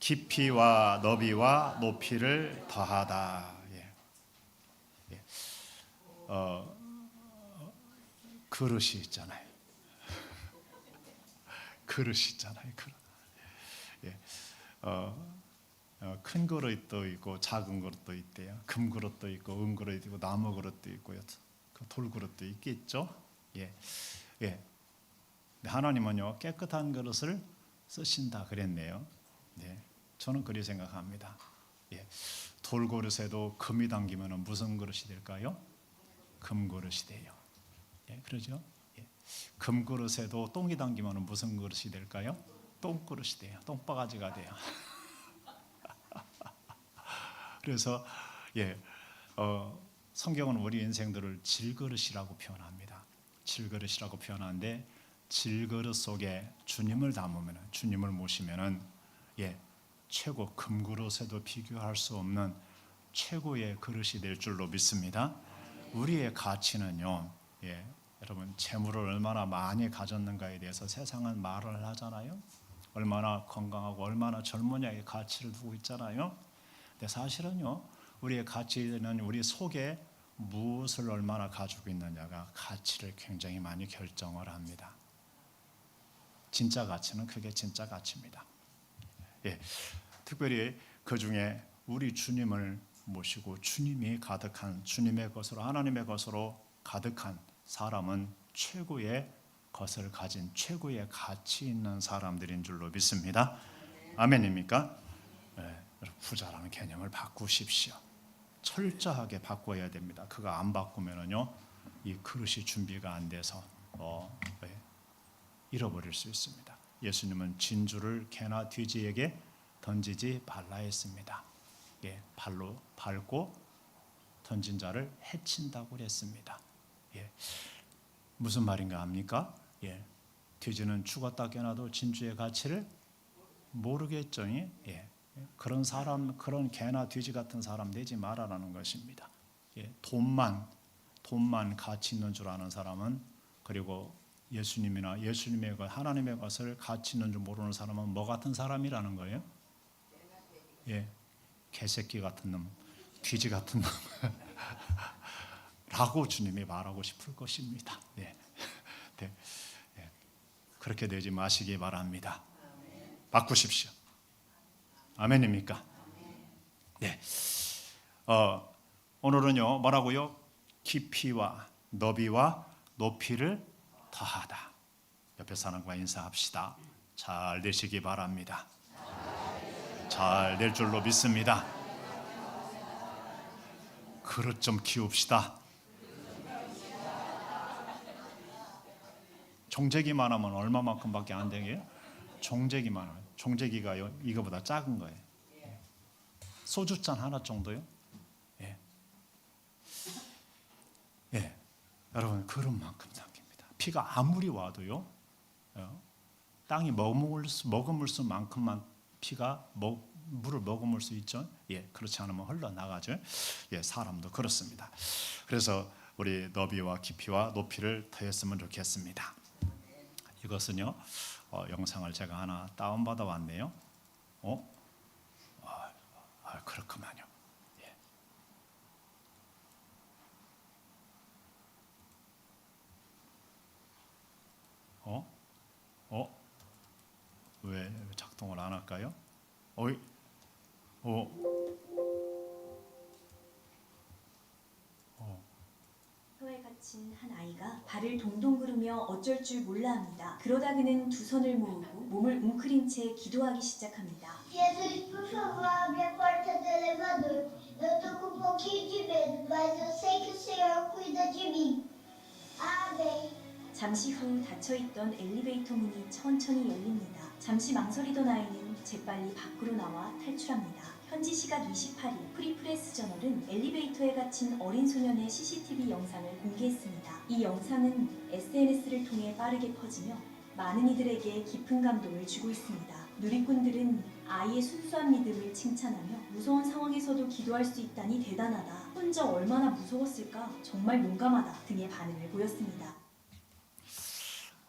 깊이와 너비와 높이를 더하다. 예. 예. 그릇이 있잖아요. 그릇이 있잖아요. 그릇. 예. 큰 그릇도 있고 작은 그릇도 있대요. 금 그릇도 있고 은 그릇도 있고 나무 그릇도 있고요. 돌 그릇도 있겠죠. 예. 예. 하나님은요 깨끗한 그릇을 쓰신다 그랬네요. 네. 저는 그렇게 생각합니다. 예. 돌 그릇에도 금이 담기면 무슨 그릇이 될까요? 금 그릇이 돼요. 예, 그러죠? 예. 금 그릇에도 똥이 담기면 무슨 그릇이 될까요? 똥 그릇이 돼요. 똥바가지가 돼요. 그래서 예, 성경은 우리 인생들을 질그릇이라고 표현합니다. 질그릇이라고 표현하는데 질그릇 속에 주님을 담으면, 주님을 모시면은 예, 최고 금그릇에도 비교할 수 없는 최고의 그릇이 될 줄로 믿습니다. 우리의 가치는요, 예, 여러분 재물을 얼마나 많이 가졌는가에 대해서 세상은 말을 하잖아요. 얼마나 건강하고 얼마나 젊으냐의 가치를 두고 있잖아요. 근데 사실은요, 우리의 가치는 우리 속에 무엇을 얼마나 가지고 있느냐가 가치를 굉장히 많이 결정을 합니다. 진짜 가치는 그게 진짜 가치입니다. 예, 특별히 그 중에 우리 주님을 모시고 주님이 가득한 주님의 것으로 하나님의 것으로 가득한 사람은 최고의 것을 가진 최고의 가치 있는 사람들인 줄로 믿습니다. 아멘입니까? 예, 부자라는 개념을 바꾸십시오. 철저하게 바꿔야 됩니다. 그거 안 바꾸면은요, 이 그릇이 준비가 안 돼서 잃어버릴 수 있습니다. 예수님은 진주를 개나 돼지에게 던지지 말라 했습니다. 예, 발로 밟고 던진 자를 해친다고 그랬습니다. 예, 무슨 말인가 합니까? 예, 돼지는 죽었다 깨어나도 진주의 가치를 모르겠죠. 예, 그런 사람, 그런 개나 돼지 같은 사람 되지 말아라는 것입니다. 예, 돈만 가치 있는 줄 아는 사람은, 그리고 예수님이나 예수님의 것, 하나님의 것을 가치 있는 줄 모르는 사람은 뭐 같은 사람이라는 거예요? 예, 개새끼 같은 놈, 돼지 같은 놈 라고 주님이 말하고 싶을 것입니다. 예. 네. 예. 그렇게 되지 마시기 바랍니다. 바꾸십시오. 아멘입니까? 네. 오늘은요, 뭐라고요? 깊이와 너비와 높이를 더하다. 옆에 사람과 인사합시다. 잘 되시기 바랍니다. 잘 될 줄로 믿습니다. 그릇 좀 키웁시다. 종재기만 하면 얼마만큼밖에 안 되게요? 종재기만 하면, 종재기가 이거보다 작은 거예요. 소주잔 하나 정도요? 예. 예. 여러분, 그릇만큼 담깁니다. 비가 아무리 와도요, 땅이 머금을 수만큼만 피가 물을 머금을 수 있죠. 예, 그렇지 않으면 흘러나가죠. 예, 사람도 그렇습니다. 그래서 우리 너비와 깊이와 높이를 더했으면 좋겠습니다. 이것은요, 영상을 제가 하나 다운받아 왔네요. 그렇구만요. 예. 왜 작동을 안 할까요? 혀에 갇힌 한 아이가 발을 동동 구르며 어쩔 줄 몰라 합니다. 그러다 그는 두 손을 모으고 몸을 웅크린 채 기도하기 시작합니다. Jesus, por favor, abre a porta do elevador. Eu tô com um pouquinho de medo, mas eu sei que o Senhor cuida de mim. Amém. 잠시 후 닫혀있던 엘리베이터 문이 천천히 열립니다. 잠시 망설이던 아이는 재빨리 밖으로 나와 탈출합니다. 현지 시각 28일 프리프레스 저널은 엘리베이터에 갇힌 어린 소년의 CCTV 영상을 공개했습니다. 이 영상은 SNS를 통해 빠르게 퍼지며 많은 이들에게 깊은 감동을 주고 있습니다. 누리꾼들은 아이의 순수한 믿음을 칭찬하며 무서운 상황에서도 기도할 수 있다니 대단하다, 혼자 얼마나 무서웠을까, 정말 용감하다 등의 반응을 보였습니다.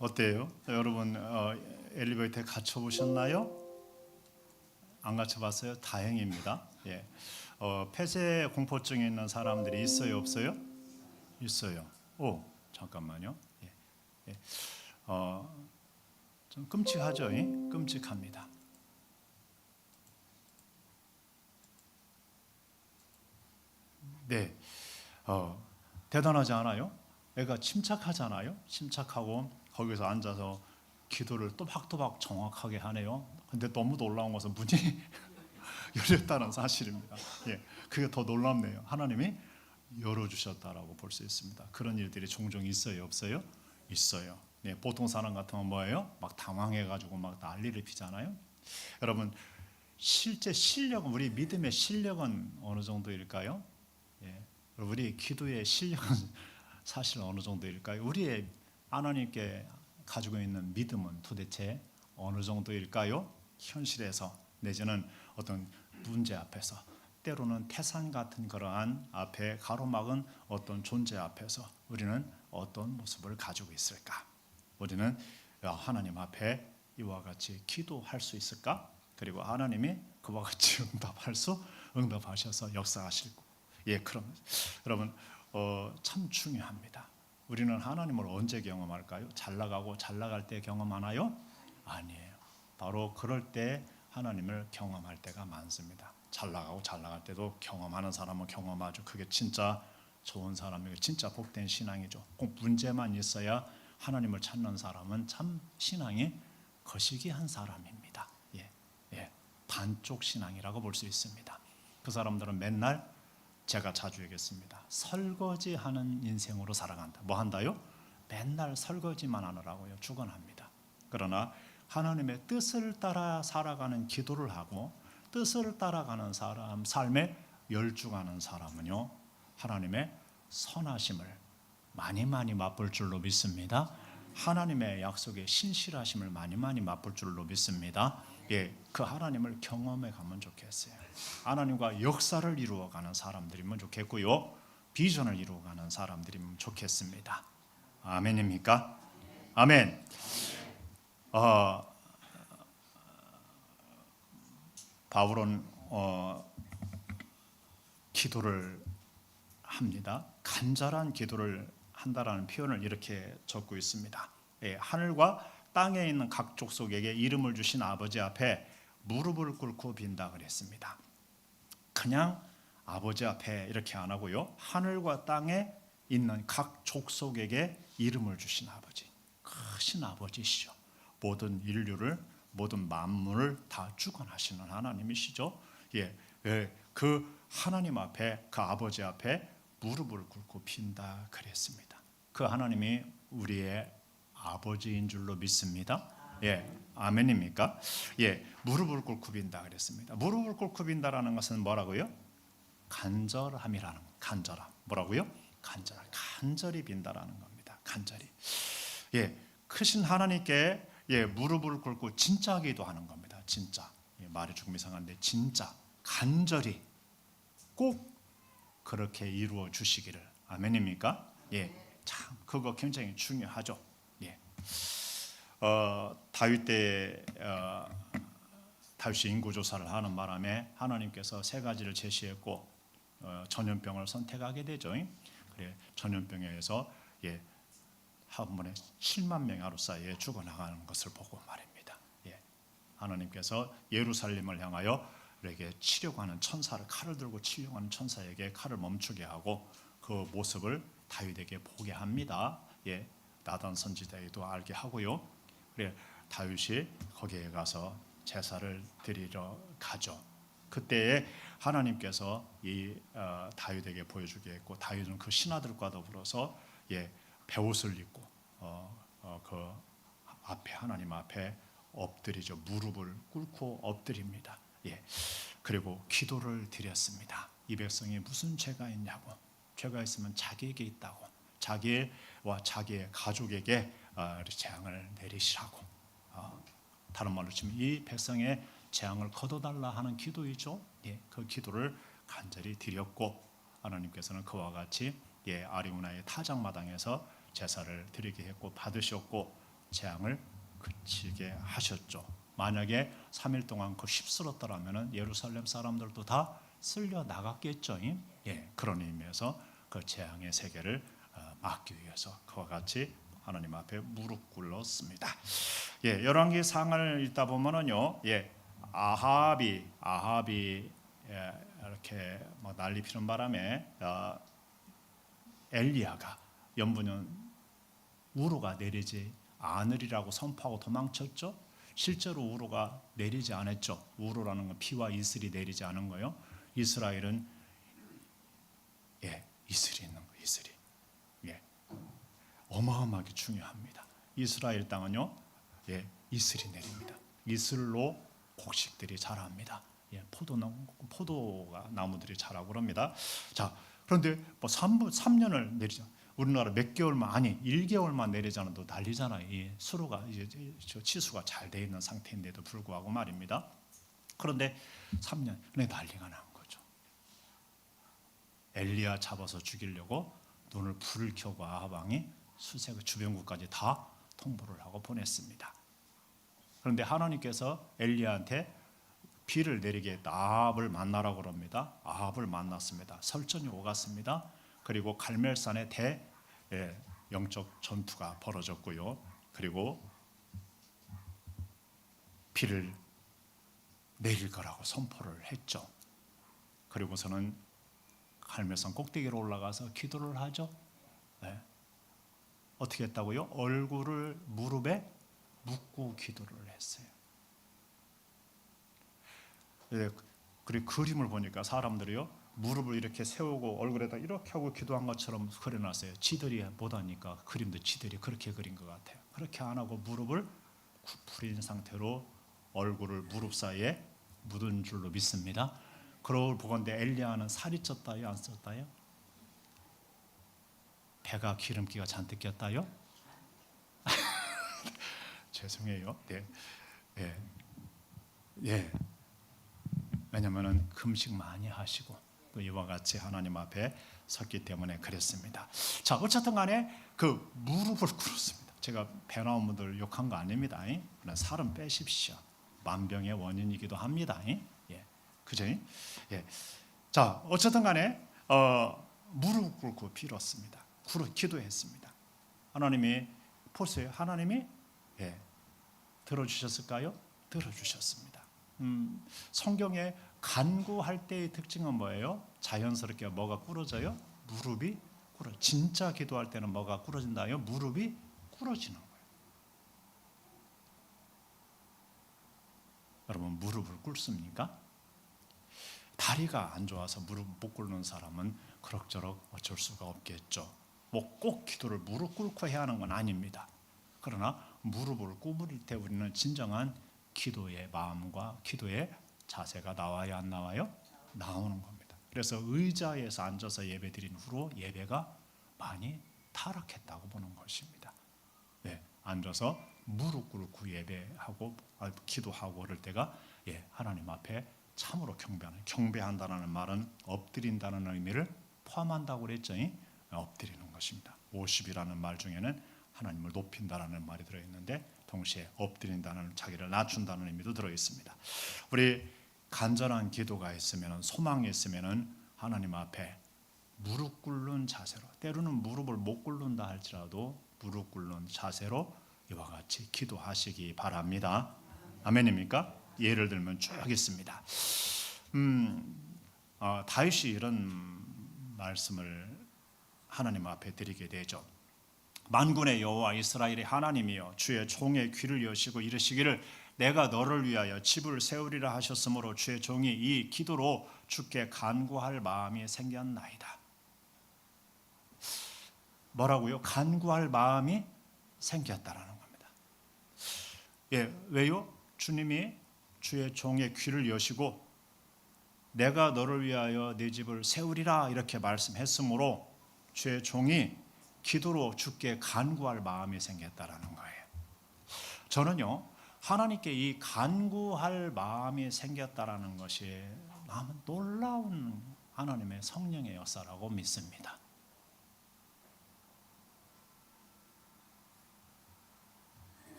어때요? 여러분 엘리베이터에 갇혀 보셨나요? 안 갇혀봤어요? 다행입니다. 예. 폐쇄 공포증이 있는 사람들이 있어요, 없어요? 있어요. 오, 잠깐만요. 예. 예. 좀 끔찍하죠? 예? 끔찍합니다. 네, 대단하지 않아요? 애가 침착하잖아요. 침착하고 거기서 앉아서 기도를 또박또박 정확하게 하네요. 근데 너무 놀라운 것은 문이 열렸다는 사실입니다. 예, 그게 더 놀랍네요. 하나님이 열어주셨다라고 볼 수 있습니다. 그런 일들이 종종 있어요, 없어요? 있어요. 네, 보통 사람 같으면 뭐예요? 막 당황해가지고 막 난리를 피잖아요. 여러분, 실제 실력은, 우리 믿음의 실력은 어느 정도일까요? 예, 우리 기도의 실력은 사실 어느 정도일까요? 우리의 하나님께 가지고 있는 믿음은 도대체 어느 정도일까요? 현실에서 내지는 어떤 문제 앞에서, 때로는 태산 같은 그러한 앞에 가로막은 어떤 존재 앞에서 우리는 어떤 모습을 가지고 있을까? 우리는 하나님 앞에 이와 같이 기도할 수 있을까? 그리고 하나님이 그와 같이 응답하셔서 역사하시고, 예, 그럼 여러분 참 중요합니다. 우리는 하나님을 언제 경험할까요? 잘 나가고 잘 나갈 때 경험하나요? 아니에요. 바로 그럴 때 하나님을 경험할 때가 많습니다. 잘 나가고 잘 나갈 때도 경험하는 사람은 경험하죠. 그게 진짜 좋은 사람이고 진짜 복된 신앙이죠. 꼭 문제만 있어야 하나님을 찾는 사람은 참 신앙이 거시기한 사람입니다. 예, 예, 반쪽 신앙이라고 볼 수 있습니다. 그 사람들은 맨날, 제가 자주 얘기했습니다, 설거지하는 인생으로 살아간다. 뭐 한다요? 맨날 설거지만 하느라고요, 죽어납니다. 그러나 하나님의 뜻을 따라 살아가는 기도를 하고 뜻을 따라가는 사람, 삶에 열중하는 사람은요, 하나님의 선하심을 많이 맛볼 줄로 믿습니다. 하나님의 약속에 신실하심을 많이 맛볼 줄로 믿습니다. 예, 그 하나님을 경험해 가면 좋겠어요. 하나님과 역사를 이루어가는 사람들이면 좋겠고요, 비전을 이루어가는 사람들이면 좋겠습니다. 아멘입니까? 아멘. 바울은 기도를 합니다. 간절한 기도를 한다라는 표현을 이렇게 적고 있습니다. 예, 하늘과 땅에 있는 각 족속에게 이름을 주신 아버지 앞에 무릎을 꿇고 빈다 그랬습니다. 그냥 아버지 앞에 이렇게 안 하고요, 하늘과 땅에 있는 각 족속에게 이름을 주신 아버지, 크신 아버지시죠. 모든 인류를, 모든 만물을 다 주관하시는 하나님이시죠. 예, 그 하나님 앞에, 그 아버지 앞에 무릎을 꿇고 빈다 그랬습니다. 그 하나님이 우리의 아버지인 줄로 믿습니다. 예, 아멘입니까? 예, 무릎을 꿇고 빈다 그랬습니다. 무릎을 꿇고 빈다라는 것은 뭐라고요? 간절함이라는, 간절함. 뭐라고요? 간절히 빈다라는 겁니다. 간절히. 예, 크신 하나님께 무릎을 꿇고 진짜 기도하는 겁니다. 진짜. 예, 말이 조금 이상한데 진짜 간절히 꼭 그렇게 이루어 주시기를. 아멘입니까? 예, 참 그거 굉장히 중요하죠. 예. 다윗 때 다윗이 인구 조사를 하는 바람에 하나님께서 세 가지를 제시했고 전염병을 선택하게 되죠. 그래, 전염병에 의해서 한 번에 7만 명이 하루 사이에 죽어나가는 것을 보고 말입니다. 예, 하나님께서 예루살렘을 향하여 이렇게 치려고 하는 천사를, 칼을 들고 치려고 하는 천사에게 칼을 멈추게 하고 그 모습을 다윗에게 보게 합니다. 예, 나단 선지자에도 알게 하고요. 그래, 다윗이 거기에 가서 제사를 드리러 가죠. 그때에 하나님께서 이 다윗에게 보여주게 했고, 다윗은 그 신하들과 더불어서 베옷을 입고 그 앞에, 하나님 앞에 엎드리죠. 무릎을 꿇고 엎드립니다. 예, 그리고 기도를 드렸습니다. 이 백성이 무슨 죄가 있냐고, 죄가 있으면 자기에게 있다고, 자기와 자기의 가족에게 재앙을 내리시라고, 다른 말로 치면 이 백성의 재앙을 거둬달라 하는 기도이죠. 예, 그 기도를 간절히 드렸고, 하나님께서는 그와 같이 아리우나의 타작마당에서 제사를 드리게 했고 받으셨고 재앙을 그치게 하셨죠. 만약에 3일 동안 그 휩쓸었더라면 예루살렘 사람들도 다 쓸려 나갔겠죠. 예, 그런 의미에서 그 재앙의 세계를 막기 위해서 그와 같이 하나님 앞에 무릎 꿇었습니다. 예, 열왕기 상을 읽다 보면은요, 예, 아합이 이렇게 뭐 난리 피는 바람에 엘리야가 연분은 우로가 내리지 않으리라고 선포하고 도망쳤죠. 실제로 우로가 내리지 않았죠. 우로라는 건 피와 이슬이 내리지 않은 거예요. 이스라엘은 이슬이 있는 거예요. 이슬이. 어마어마하게 중요합니다. 이스라엘 땅은요, 이슬이 내립니다. 이슬로 곡식들이 자랍니다. 포도가 나무들이 자라고 그럽니다. 자, 그런데 뭐 3년을 내리자. 우리나라 몇 개월만, 아니 1개월만 내리지 않아도 난리잖아요. 이 수로가 이제 치수가 잘 돼 있는 상태인데도 불구하고 말입니다. 그런데 3년 난리가 난 거죠. 엘리야 잡아서 죽이려고 눈을 불을 켜고 아합 왕이 수색 주변국까지 다 통보를 하고 보냈습니다. 그런데 하나님께서 엘리야한테 비를 내리게 했다. 아합을 만나라고 그럽니다. 아합을 만났습니다. 설전이 오갔습니다. 그리고 갈멜산에 영적 전투가 벌어졌고요. 그리고 비를 내릴 거라고 선포를 했죠. 그리고서는 갈멜산 꼭대기로 올라가서 기도를 하죠. 어떻게 했다고요? 얼굴을 무릎에 묻고 기도를 했어요. 그리고 그림을 보니까 사람들이요, 무릎을 이렇게 세우고 얼굴에다 이렇게 하고 기도한 것처럼 그려놨어요. 지들이 못하니까 그림도 지들이 그렇게 그린 것 같아요. 그렇게 안 하고 무릎을 구부린 상태로 얼굴을 무릎 사이에 묻은 줄로 믿습니다. 그러고 보건대 엘리야는 살이 쪘다요, 안 쪘다요? 배가 기름기가 잔뜩 꼈다요? 죄송해요. 왜냐하면 금식 많이 하시고 또 이와 같이 하나님 앞에 섰기 때문에 그랬습니다. 자, 어쨌든 간에 그 무릎을 꿇었습니다. 제가 배 나온 분들 욕한 거 아닙니다. 살은 빼십시오. 만병의 원인이기도 합니다. 그죠? 자, 어쨌든 간에 무릎 꿇고 빌었습니다. 기도했습니다. 하나님이 보세요. 하나님이 들어주셨을까요? 들어주셨습니다. 성경에 간구할 때의 특징은 뭐예요? 자연스럽게 뭐가 꿇어져요? 무릎이 꿇어. 진짜 기도할 때는 뭐가 꿇어진다요? 무릎이 꿇어지는 거예요. 여러분, 무릎을 꿇습니까? 다리가 안 좋아서 무릎 못 꿇는 사람은 그럭저럭 어쩔 수가 없겠죠. 뭐 꼭 기도를 무릎 꿇고 해야 하는 건 아닙니다. 그러나 무릎을 꿇을 때 우리는 진정한 기도의 마음과 기도의 자세가 나와야 안 나와요? 나오는 겁니다. 그래서 의자에서 앉아서 예배드린 후로 예배가 많이 타락했다고 보는 것입니다. 앉아서 무릎 꿇고 예배하고 기도하고 그럴 때가 하나님 앞에 참으로 경배한다는 말은 엎드린다는 의미를 포함한다고 그랬죠. 엎드리는 것입니다. 50이라는 말 중에는 하나님을 높인다라는 말이 들어있는데 동시에 엎드린다는, 자기를 낮춘다는 의미도 들어있습니다. 우리 간절한 기도가 있으면, 소망이 있으면 하나님 앞에 무릎 꿇는 자세로, 때로는 무릎을 못 꿇는다 할지라도 무릎 꿇는 자세로 이와 같이 기도하시기 바랍니다. 아멘입니까? 예를 들면 쭉 있습니다. 다윗이 이런 말씀을 하나님 앞에 드리게 되죠. 만군의 여호와 이스라엘의 하나님이여, 주의 종의 귀를 여시고 이르시기를 내가 너를 위하여 집을 세우리라 하셨으므로 주의 종이 이 기도로 주께 간구할 마음이 생겼나이다. 뭐라고요? 간구할 마음이 생겼다라는 겁니다. 왜요? 주님이 주의 종의 귀를 여시고 내가 너를 위하여 내 집을 세우리라 이렇게 말씀했으므로 주의 종이 기도로 주께 간구할 마음이 생겼다라는 거예요. 저는요, 하나님께 이 간구할 마음이 생겼다라는 것이 너무 놀라운 하나님의 성령의 역사라고 믿습니다.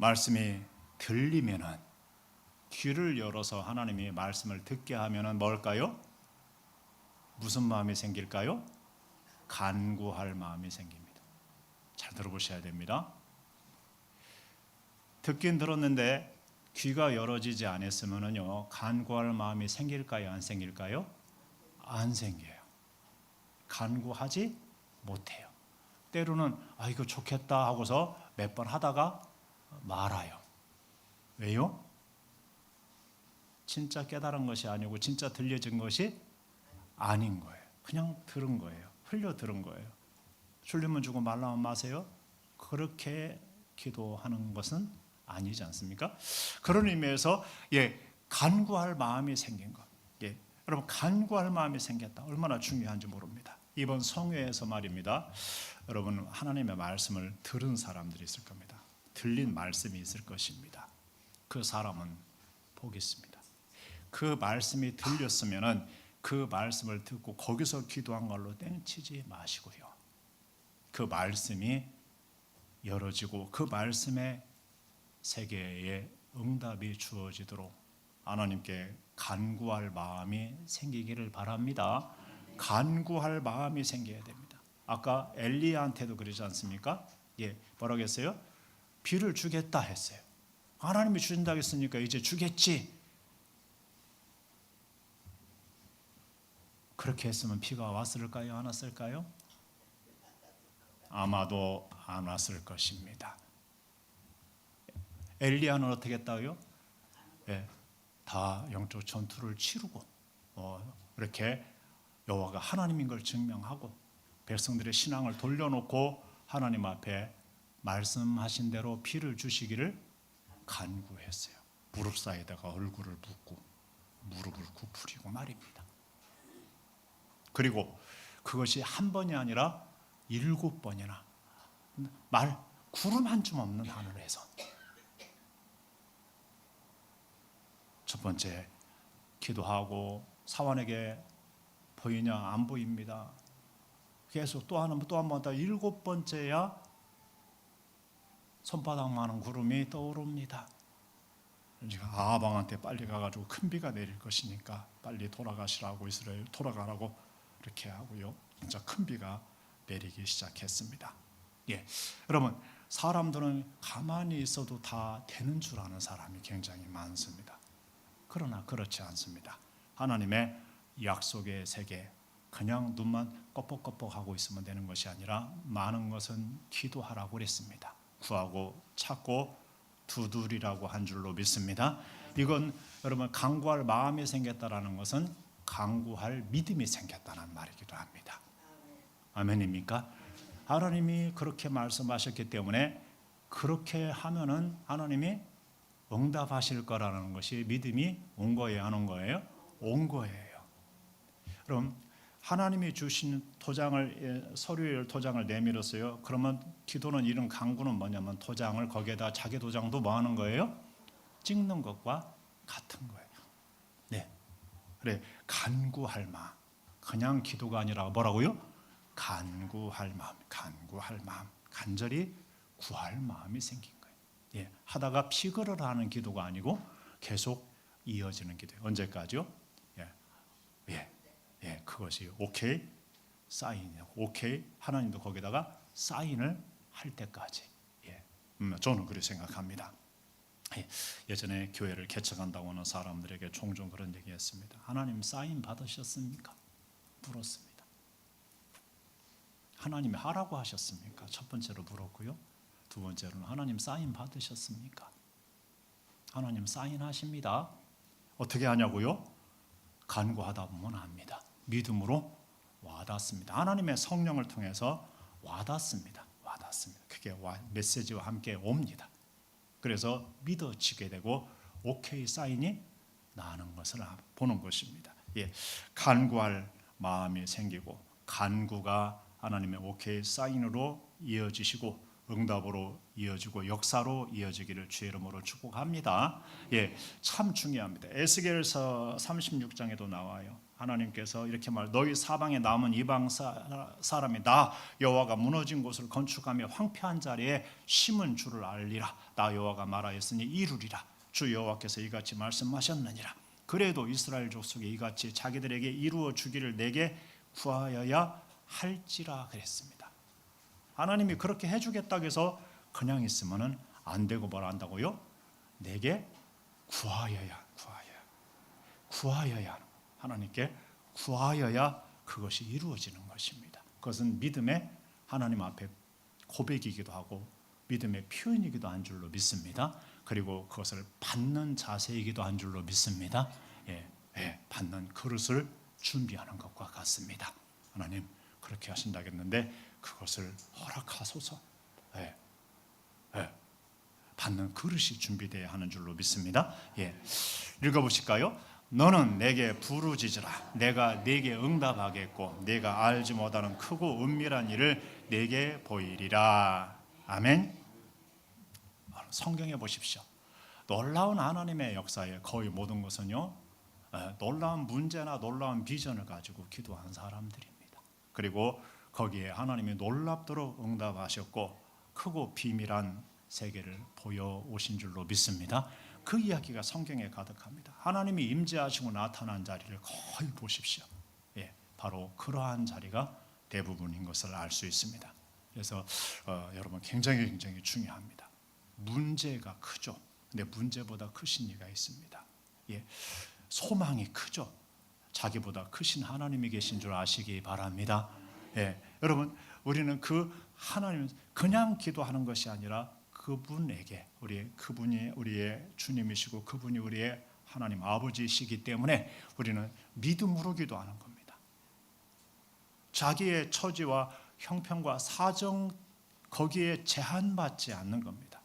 말씀이 들리면은, 귀를 열어서 하나님이 말씀을 듣게 하면은 뭘까요? 무슨 마음이 생길까요? 간구할 마음이 생깁니다. 잘 들어보셔야 됩니다. 듣긴 들었는데 귀가 열어지지 않았으면요, 간구할 마음이 생길까요? 안 생길까요? 안 생겨요. 간구하지 못해요. 때로는 이거 좋겠다 하고서 몇 번 하다가 말아요. 왜요? 진짜 깨달은 것이 아니고 진짜 들려진 것이 아닌 거예요. 그냥 들은 거예요. 흘려 들은 거예요. 줄리면 주고 말라면 마세요. 그렇게 기도하는 것은 아니지 않습니까? 그런 의미에서 간구할 마음이 생긴 것. 여러분, 간구할 마음이 생겼다. 얼마나 중요한지 모릅니다. 이번 성회에서 말입니다. 여러분, 하나님의 말씀을 들은 사람들이 있을 겁니다. 들린 말씀이 있을 것입니다. 그 사람은 복이 있습니다. 그 말씀이 들렸으면은 그 말씀을 듣고 거기서 기도한 걸로 땡치지 마시고요. 그 말씀이 열어지고 그 말씀의 세계에 응답이 주어지도록 하나님께 간구할 마음이 생기기를 바랍니다. 간구할 마음이 생겨야 됩니다. 아까 엘리야한테도 그러지 않습니까? 뭐라고 했어요? 비를 주겠다 했어요. 하나님이 주신다고 했으니까 이제 주겠지. 그렇게 했으면 비가 왔을까요? 안 왔을까요? 아마도 안 왔을 것입니다. 엘리야는 어떻게 했다고요? 다 영적 전투를 치르고 이렇게 여호와가 하나님인 걸 증명하고 백성들의 신앙을 돌려놓고 하나님 앞에 말씀하신 대로 비를 주시기를 간구했어요. 무릎 사이에다가 얼굴을 붓고 무릎을 굽히고 말입니다. 그리고 그것이 한 번이 아니라 7번이나 구름 한 줌 없는 하늘에서 첫 번째 기도하고 사환에게 보이냐? 안 보입니다. 계속 또 한 번 더 7번째야 손바닥만한 구름이 떠오릅니다. 그러니까 아방한테 빨리 가가지고 큰 비가 내릴 것이니까 빨리 돌아가시라고 이스라엘 돌아가라고 이렇게 하고요. 진짜 큰 비가 내리기 시작했습니다. 여러분, 사람들은 가만히 있어도 다 되는 줄 아는 사람이 굉장히 많습니다. 그러나 그렇지 않습니다. 하나님의 약속의 세계, 그냥 눈만 껌뻑껌뻑하고 있으면 되는 것이 아니라 많은 것은 기도하라고 그랬습니다. 구하고 찾고 두드리라고 한 줄로 믿습니다. 이건 여러분, 간구할 마음이 생겼다라는 것은 간구할 믿음이 생겼다는 말이기도 합니다. 아멘입니까? 하나님이 그렇게 말씀하셨기 때문에 그렇게 하면은 하나님이 응답하실 거라는 것이 믿음이 온 거예요, 안 온 거예요? 온 거예요. 그럼 하나님이 주신 서류에 도장을 내밀었어요. 그러면 기도는 이런 간구는 뭐냐면 도장을 거기에다 자기 도장도 뭐 하는 거예요? 찍는 것과 같은 거예요. 그래, 간구할 마음. 그냥 기도가 아니라 뭐라고요? 간구할 마음, 간절히 구할 마음이 생긴 거예요. 하다가 피거를 하는 기도가 아니고 계속 이어지는 기도예요. 언제까지요? 그것이 오케이 사인이고 오케이 하나님도 거기다가 사인을 할 때까지. 저는 그렇게 생각합니다. 예전에 교회를 개척한다고 하는 사람들에게 종종 그런 얘기했습니다. 하나님 사인 받으셨습니까? 물었습니다. 하나님이 하라고 하셨습니까? 첫 번째로 물었고요. 두 번째로는 하나님 사인 받으셨습니까? 하나님 사인하십니다. 어떻게 하냐고요? 간구하다 보면 합니다. 믿음으로 와닿습니다. 하나님의 성령을 통해서 와닿습니다. 그게 메시지와 함께 옵니다. 그래서 믿어지게 되고 오케이 사인이 나는 것을 보는 것입니다. 간구할 마음이 생기고 간구가 하나님의 오케이 사인으로 이어지시고 응답으로 이어지고 역사로 이어지기를 주의 이름으로 축복합니다. 참 중요합니다. 에스겔서 36장에도 나와요. 하나님께서 이렇게 너희 사방에 남은 이방 사람이 나 여호와가 무너진 곳을 건축하며 황폐한 자리에 심은 줄을 알리라. 나 여호와가 말하였으니 이루리라. 주 여호와께서 이같이 말씀하셨느니라. 그래도 이스라엘 족속이 이같이 자기들에게 이루어 주기를 내게 구하여야 할지라 그랬습니다. 하나님이 그렇게 해주겠다고 해서 그냥 있으면 안 되고 뭘 한다고요? 내게 구하여야 하나님께 구하여야 그것이 이루어지는 것입니다. 그것은 믿음의 하나님 앞에 고백이기도 하고 믿음의 표현이기도 한 줄로 믿습니다. 그리고 그것을 받는 자세이기도 한 줄로 믿습니다. 받는 그릇을 준비하는 것과 같습니다. 하나님 그렇게 하신다겠는데 그것을 허락하소서. 받는 그릇이 준비되어야 하는 줄로 믿습니다. 읽어보실까요? 너는 내게 부르짖으라. 내가 네게 응답하겠고 네가 알지 못하는 크고 은밀한 일을 네게 보이리라. 아멘. 성경에 보십시오. 놀라운 하나님의 역사의 거의 모든 것은요, 놀라운 문제나 놀라운 비전을 가지고 기도한 사람들입니다. 그리고 거기에 하나님이 놀랍도록 응답하셨고 크고 비밀한 세계를 보여오신 줄로 믿습니다. 그 이야기가 성경에 가득합니다. 하나님이 임재하시고 나타난 자리를 거의 보십시오. 바로 그러한 자리가 대부분인 것을 알 수 있습니다. 그래서 여러분 굉장히 중요합니다. 문제가 크죠. 근데 문제보다 크신 이가 있습니다. 소망이 크죠. 자기보다 크신 하나님이 계신 줄 아시기 바랍니다. 여러분 우리는 그 하나님 그냥 기도하는 것이 아니라 그분에게 그분이 우리의 주님이시고 그분이 우리의 하나님 아버지이시기 때문에 우리는 믿음으로 기도하는 겁니다. 자기의 처지와 형편과 사정 거기에 제한받지 않는 겁니다.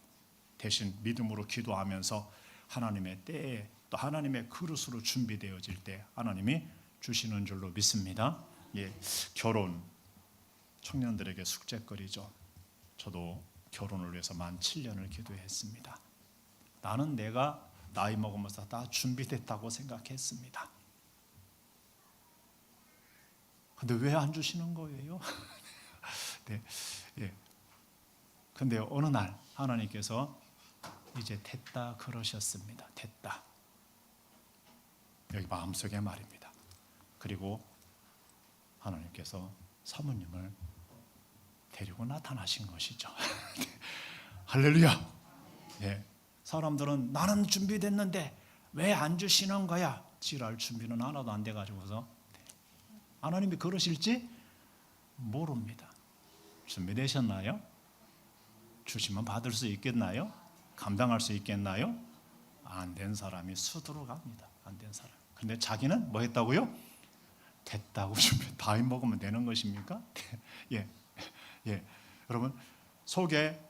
대신 믿음으로 기도하면서 하나님의 때에 또 하나님의 그릇으로 준비되어질 때 하나님이 주시는 줄로 믿습니다. 결혼 청년들에게 숙제거리죠. 저도 결혼을 위해서 만 7년을 기도했습니다. 나는 내가 나이 먹으면서 다 준비됐다고 생각했습니다. 근데 왜 안 주시는 거예요? 근데 어느 날 하나님께서 이제 됐다 그러셨습니다. 됐다. 여기 마음속의 말입니다. 그리고 하나님께서 사모님을 데리고 나타나신 것이죠. 할렐루야. 사람들은 나는 준비됐는데 왜 안 주시는 거야? 지랄 준비는 하나도 안 돼가지고서 하나님이 그러실지 모릅니다. 준비되셨나요? 주시면 받을 수 있겠나요? 감당할 수 있겠나요? 안 된 사람이 수두룩합니다. 안 된 사람. 근데 자기는 뭐 했다고요? 됐다고 준비. 다 먹으면 되는 것입니까? 여러분 속에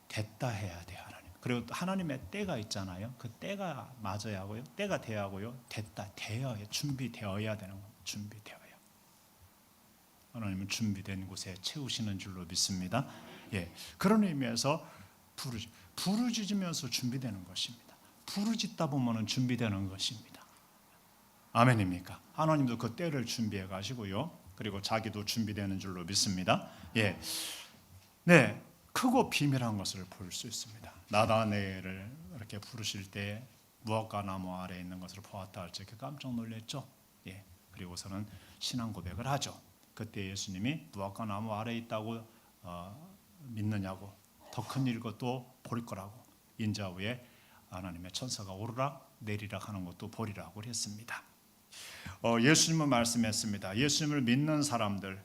됐다 해야 돼요. 하나님. 그리고 하나님의 때가 있잖아요. 그 때가 맞아야 하고요. 때가 돼야 하고요. 됐다 되어야 준비되어야 되는 겁니다. 준비되어야. 하나님은 준비된 곳에 채우시는 줄로 믿습니다. 그런 의미에서 부르짖으면서 준비되는 것입니다. 부르짖다 보면은 준비되는 것입니다. 아멘입니까? 하나님도 그 때를 준비해 가시고요. 그리고 자기도 준비되는 줄로 믿습니다. 크고 비밀한 것을 볼 수 있습니다. 나다네를 이렇게 부르실 때 무화과 나무 아래에 있는 것을 보았다 할 때 깜짝 놀랐죠. 그리고서는 신앙 고백을 하죠. 그때 예수님이 무화과 나무 아래에 있다고 믿느냐고 더 큰 일 것도 볼 거라고 인자 후에 하나님의 천사가 오르락 내리락 하는 것도 보리라고 했습니다. 예수님은 말씀했습니다. 예수님을 믿는 사람들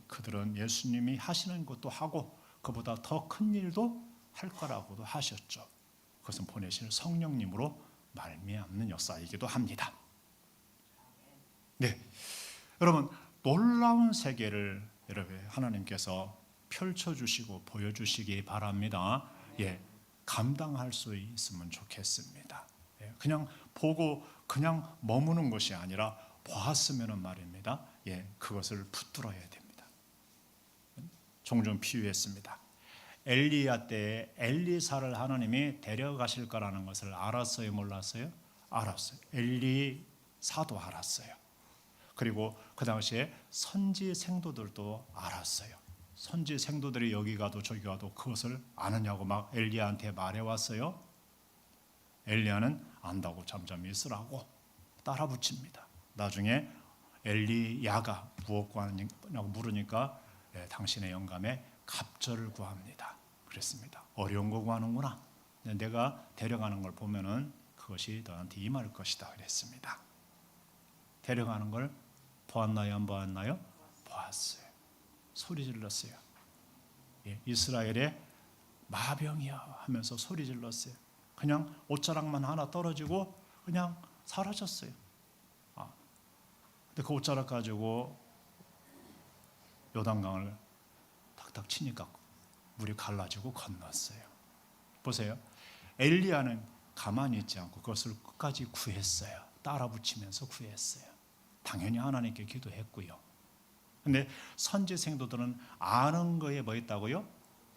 그들은 예수님이 하시는 것도 하고 그보다 더 큰 일도 할 거라고도 하셨죠. 그것은 보내실 성령님으로 말미암는 역사이기도 합니다. 여러분 놀라운 세계를 여러분 하나님께서 펼쳐주시고 보여주시기 바랍니다. 감당할 수 있으면 좋겠습니다. 그냥 보고 그냥 머무는 것이 아니라 보았으면 말입니다. 그것을 붙들어야 됩니다. 종종 비유했습니다. 엘리야 때에 엘리사를 하나님이 데려가실 거라는 것을 알았어요, 몰랐어요? 알았어요. 엘리사도 알았어요. 그리고 그 당시에 선지 생도들도 알았어요. 선지 생도들이 여기 가도 저기 가도 그것을 아느냐고 막 엘리야한테 말해왔어요. 엘리야는 안다고 잠잠히 있으라고 따라 붙입니다. 나중에 엘리야가 무엇 구하냐고 물으니까 당신의 영감에 갑절을 구합니다. 그랬습니다. 어려운 거 구하는구나. 내가 데려가는 걸 보면은 그것이 너한테 임할 것이다 그랬습니다. 데려가는 걸 보았나요? 안 보았나요? 보았어요. 소리 질렀어요. 이스라엘의 마병이야 하면서 소리 질렀어요. 그냥 옷자락만 하나 떨어지고 그냥 사라졌어요. 근데 그 옷자락 가지고 요단강을 탁탁 치니까 물이 갈라지고 건넜어요. 보세요. 엘리야는 가만히 있지 않고 그것을 끝까지 구했어요. 따라 붙이면서 구했어요. 당연히 하나님께 기도했고요. 근데 선지 생도들은 아는 거에 뭐 있다고요?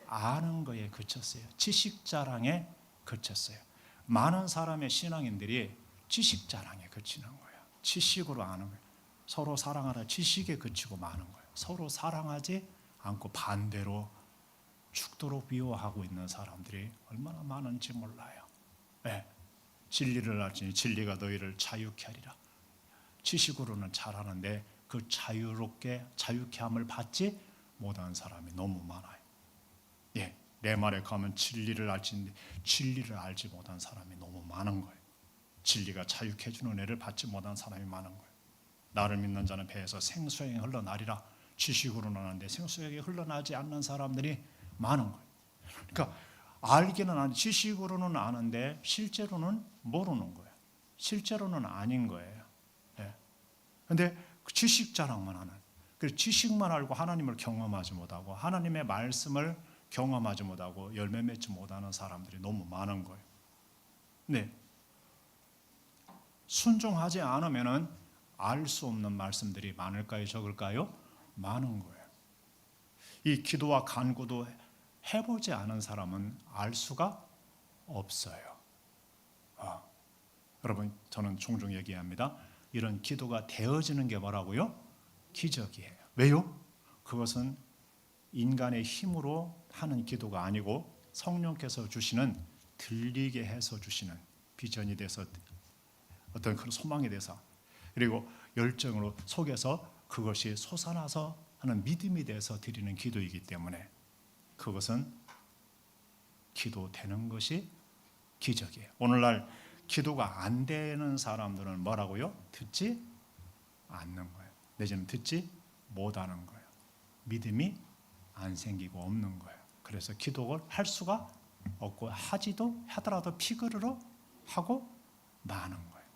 아는 거에 그쳤어요. 지식 자랑에 그쳤어요. 많은 사람의 신앙인들이 지식 자랑에 그치는 거예요. 지식으로 아는 거예요. 서로 사랑하라 지식에 그치고 마는 거예요. 서로 사랑하지 않고 반대로 죽도록 미워하고 있는 사람들이 얼마나 많은지 몰라요. 진리를 알지니 진리가 너희를 자유케 하리라. 지식으로는 잘하는데 그 자유케 함을 받지 못한 사람이 너무 많아요. 내 말에 가면 진리를 알지는데 진리를 알지 못한 사람이 너무 많은 거예요. 진리가 자유케 해주는 은혜를 받지 못한 사람이 많은 거예요. 나를 믿는 자는 배에서 생수액이 흘러나리라. 지식으로는 아는데 생수액이 흘러나지 않는 사람들이 많은 거예요. 그러니까 알기는 아는, 지식으로는 아는데 실제로는 모르는 거예요. 실제로는 아닌 거예요. 그런데 지식 자랑만 하는, 그래서 지식만 알고 하나님을 경험하지 못하고 하나님의 말씀을 경험하지 못하고 열매 맺지 못하는 사람들이 너무 많은 거예요. 네, 순종하지 않으면은 알 수 없는 말씀들이 많을까요? 적을까요? 많은 거예요. 이 기도와 간구도 해보지 않은 사람은 알 수가 없어요. 여러분, 저는 종종 얘기합니다. 이런 기도가 되어지는 게 뭐라고요? 기적이에요. 왜요? 그것은 인간의 힘으로 하는 기도가 아니고 성령께서 주시는, 들리게 해서 주시는 비전이 돼서 어떤 그런 소망이 돼서, 그리고 열정으로 속에서 그것이 솟아나서 하는 믿음이 돼서 드리는 기도이기 때문에 그것은 기도되는 것이 기적이에요. 오늘날 기도가 안 되는 사람들은 뭐라고요? 듣지 않는 거예요. 내지는 듣지 못하는 거예요. 믿음이 안 생기고 없는 거예요. 그래서 기도를 할 수가 없고 하더라도 피그르러 하고 마는 거예요.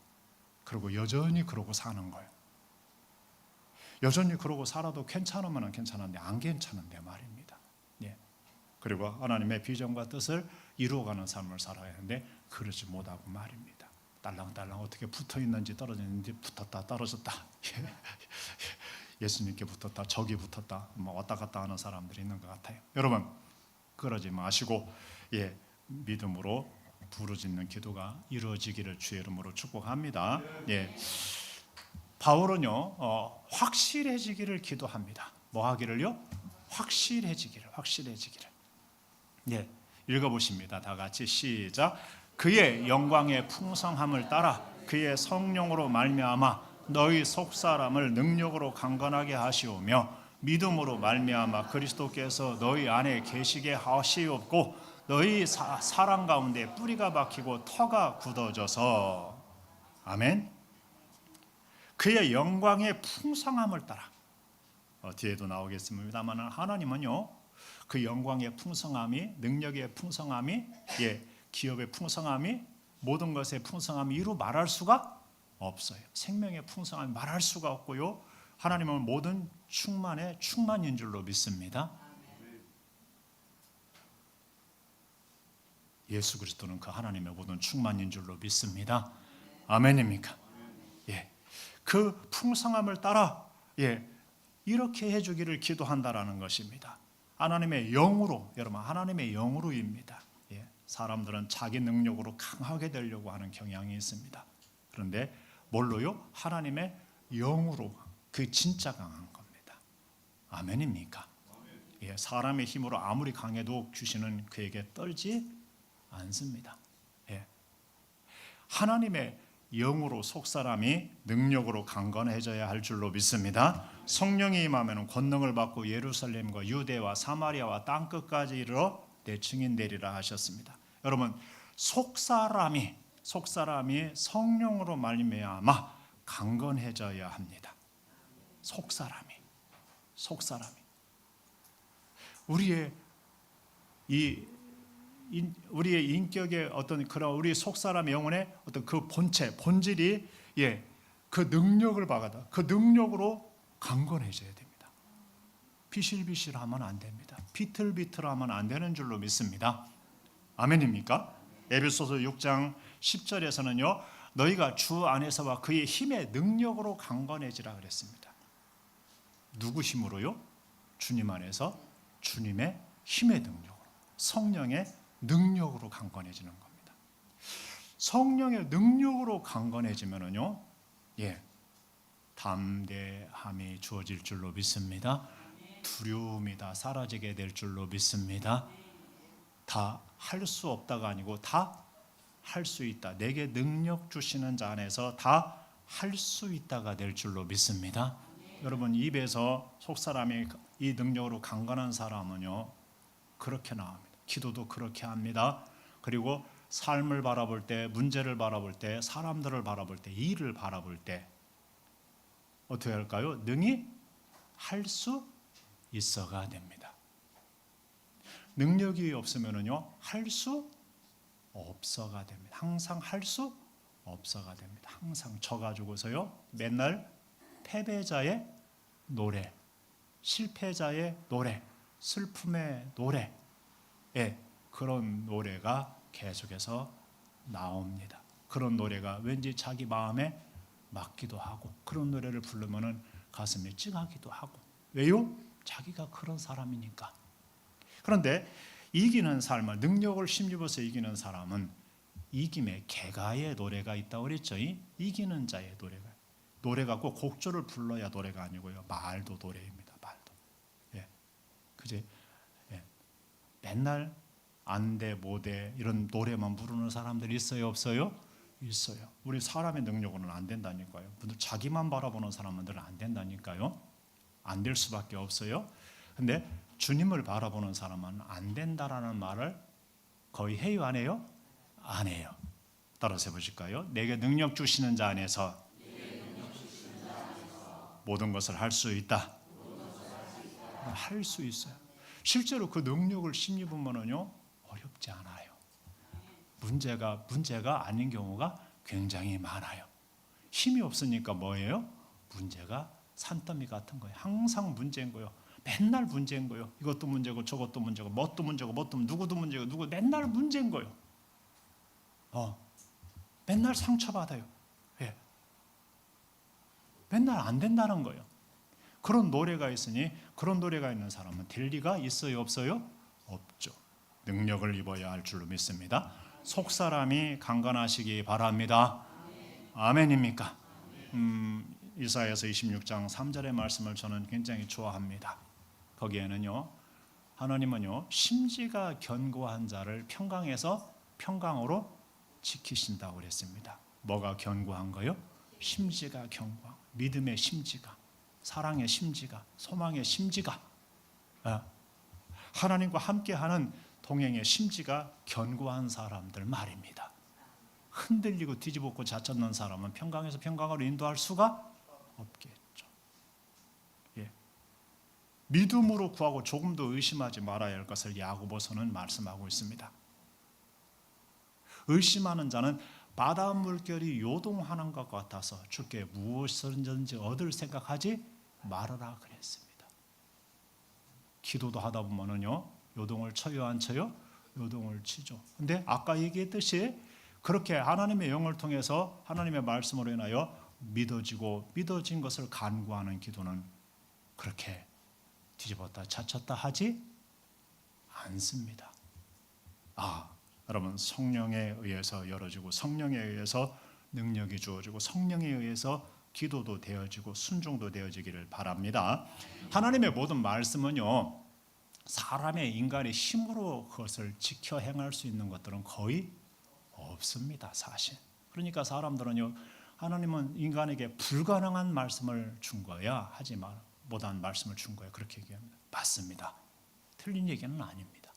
그리고 여전히 그러고 사는 거예요. 여전히 그러고 살아도 괜찮으면 괜찮은데 안 괜찮은데 말입니다. 그리고 하나님의 비전과 뜻을 이루어가는 삶을 살아야 하는데 그러지 못하고 말입니다. 딸랑딸랑 어떻게 붙어 있는지 떨어지는지 붙었다 떨어졌다. 예수님께 붙었다 저기 붙었다 왔다 갔다 하는 사람들이 있는 것 같아요. 여러분, 그러지 마시고 믿음으로 부르짖는 기도가 이루어지기를 주의 이름으로 축복합니다. 바울은요 확실해지기를 기도합니다. 뭐 하기를요? 확실해지기를. 읽어보십니다. 다 같이 시작. 그의 영광의 풍성함을 따라 그의 성령으로 말미암아 너희 속사람을 능력으로 강건하게 하시오며 믿음으로 말미암아 그리스도께서 너희 안에 계시게 하시옵고 너희 사랑 가운데 뿌리가 박히고 터가 굳어져서 아멘. 그의 영광의 풍성함을 따라 뒤에도 나오겠습니다만 하나님은요 그 영광의 풍성함이, 능력의 풍성함이, 기업의 풍성함이, 모든 것의 풍성함이 이루 말할 수가 없어요. 생명의 풍성함이 말할 수가 없고요. 하나님은 모든 충만의 충만인 줄로 믿습니다. 예수 그리스도는 그 하나님의 모든 충만인 줄로 믿습니다. 아멘입니까? 그 풍성함을 따라 이렇게 해주기를 기도한다라는 것입니다. 하나님의 영으로, 여러분 하나님의 영으로입니다. 사람들은 자기 능력으로 강하게 되려고 하는 경향이 있습니다. 그런데 뭘로요? 하나님의 영으로 그 진짜 강한 겁니다. 아멘입니까? 예, 사람의 힘으로 아무리 강해도 귀신은 그에게 떨지 않습니다. 예. 하나님의 영으로 속사람이 능력으로 강건해져야 할 줄로 믿습니다. 성령이 임하면 권능을 받고 예루살렘과 유대와 사마리아와 땅끝까지 이르러 내 증인 되리라 하셨습니다. 여러분, 속사람이 성령으로 말미암아 강건해져야 합니다. 속사람이 우리의 인격의 어떤 그런 우리 속사람의 영혼의 어떤 그 본질이 그 능력을 받아 그 능력으로 강건해져야 됩니다. 비실비실하면 안 됩니다. 비틀비틀하면 안 되는 줄로 믿습니다. 아멘입니까? 에베소서 6장 10절에서는요, 너희가 주 안에서와 그의 힘의 능력으로 강건해지라 그랬습니다. 누구 힘으로요? 주님 안에서 주님의 힘의 능력으로, 성령의 능력으로 강건해지는 겁니다. 성령의 능력으로 강건해지면은요, 담대함이 주어질 줄로 믿습니다. 두려움이 다 사라지게 될 줄로 믿습니다. 다 할 수 없다가 아니고 다 할 수 있다. 내게 능력 주시는 자 안에서 다 할 수 있다가 될 줄로 믿습니다. 여러분, 입에서 속사람이 이 능력으로 강건한 사람은요, 그렇게 나옵니다. 기도도 그렇게 합니다. 그리고 삶을 바라볼 때, 문제를 바라볼 때, 사람들을 바라볼 때, 일을 바라볼 때 어떻게 할까요? 능히 할 수 있어가 됩니다. 능력이 없으면은요, 할 수 없어가 됩니다. 항상 할 수 없어가 됩니다. 항상 져가지고서요, 맨날 패배자의 노래, 실패자의 노래, 슬픔의 노래, 그런 노래가 계속해서 나옵니다. 그런 노래가 왠지 자기 마음에 맞기도 하고, 그런 노래를 부르면은 가슴이 찡하기도 하고. 왜요? 자기가 그런 사람이니까. 그런데 이기는 삶을, 능력을 힘입어서 이기는 사람은 이김의 개가의 노래가 있다고 그랬죠. 이기는 자의 노래가 꼭 곡조를 불러야 노래가 아니고요, 말도 노래입니다. 말도. 그지? 맨날 안돼 못해 이런 노래만 부르는 사람들이 있어요, 없어요? 있어요. 우리 사람의 능력으로는 안 된다니까요. 분들 자기만 바라보는 사람들은 안 된다니까요. 안 될 수밖에 없어요. 근데 주님을 바라보는 사람은 안 된다라는 말을 거의 해요, 안 해요? 안 해요. 따라서 해보실까요? 내게 능력 주시는 자 안에서 모든 것을 할 수 있다. 할 수 있어요. 실제로 그 능력을 힘입으면요, 어렵지 않아요. 문제가 아닌 경우가 굉장히 많아요. 힘이 없으니까 뭐예요? 문제가 산더미 같은 거예요. 항상 문제인 거예요. 맨날 문제인 거예요. 이것도 문제고 저것도 문제고 뭣도 문제고 누구도 문제고 누구 맨날 문제인 거예요. 맨날 상처받아요. 맨날 안 된다는 거예요. 그런 노래가 있으니 그런 노래가 있는 사람은 될 리가 있어요, 없어요? 없죠. 능력을 입어야 할 줄로 믿습니다. 속사람이 강건하시기 바랍니다. 아멘입니까? 이사야서 26장 3절의 말씀을 저는 굉장히 좋아합니다. 거기에는요, 하나님은요, 심지가 견고한 자를 평강에서 평강으로 지키신다고 그랬습니다. 뭐가 견고한 거요? 심지가 견고한, 믿음의 심지가, 사랑의 심지가, 소망의 심지가, 하나님과 함께하는 동행의 심지가 견고한 사람들 말입니다. 흔들리고 뒤집어고 자쳤는 사람은 평강에서 평강으로 인도할 수가 없겠죠. 믿음으로 구하고 조금도 의심하지 말아야 할 것을 야고보서는 말씀하고 있습니다. 의심하는 자는 바다 물결이 요동하는 것 같아서 주께 무엇이든지 얻을 생각하지 말아라 그랬습니다. 기도도 하다 보면은요, 요동을 쳐요, 안 쳐요? 요동을 치죠. 근데 아까 얘기했듯이 그렇게 하나님의 영을 통해서 하나님의 말씀으로 인하여 믿어진 것을 간구하는 기도는 그렇게 뒤집었다 차쳤다 하지 않습니다. 여러분, 성령에 의해서 열어지고 성령에 의해서 능력이 주어지고 성령에 의해서 기도도 되어지고 순종도 되어지기를 바랍니다. 하나님의 모든 말씀은요, 사람의 인간의 힘으로 그것을 지켜 행할 수 있는 것들은 거의 없습니다, 사실. 그러니까 사람들은요, 하나님은 인간에게 불가능한 말씀을 준 거야 하지 못한 말씀을 준 거야, 그렇게 얘기합니다. 맞습니다. 틀린 얘기는 아닙니다.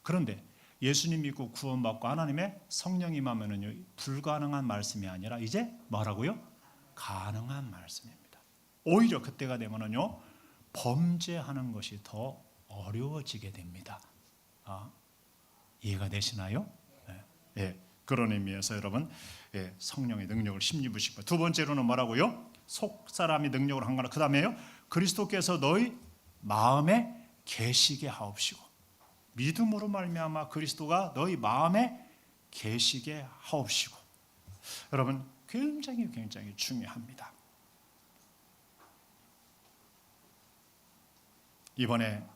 그런데 예수님 믿고 구원받고 하나님의 성령이 임하면은요, 불가능한 말씀이 아니라 이제 뭐라고요? 가능한 말씀입니다. 오히려 그때가 되면은요, 범죄하는 것이 더 어려워지게 됩니다. 이해가 되시나요? 예. 그런 의미에서 여러분, 성령의 능력을 힘입으시고, 두 번째로는 뭐라고요? 속 사람이 능력을 한 거나, 그 다음에요, 그리스도께서 너희 마음에 계시게 하옵시고, 믿음으로 말미암아 그리스도가 너희 마음에 계시게 하옵시고. 여러분, 굉장히 중요합니다. 이번에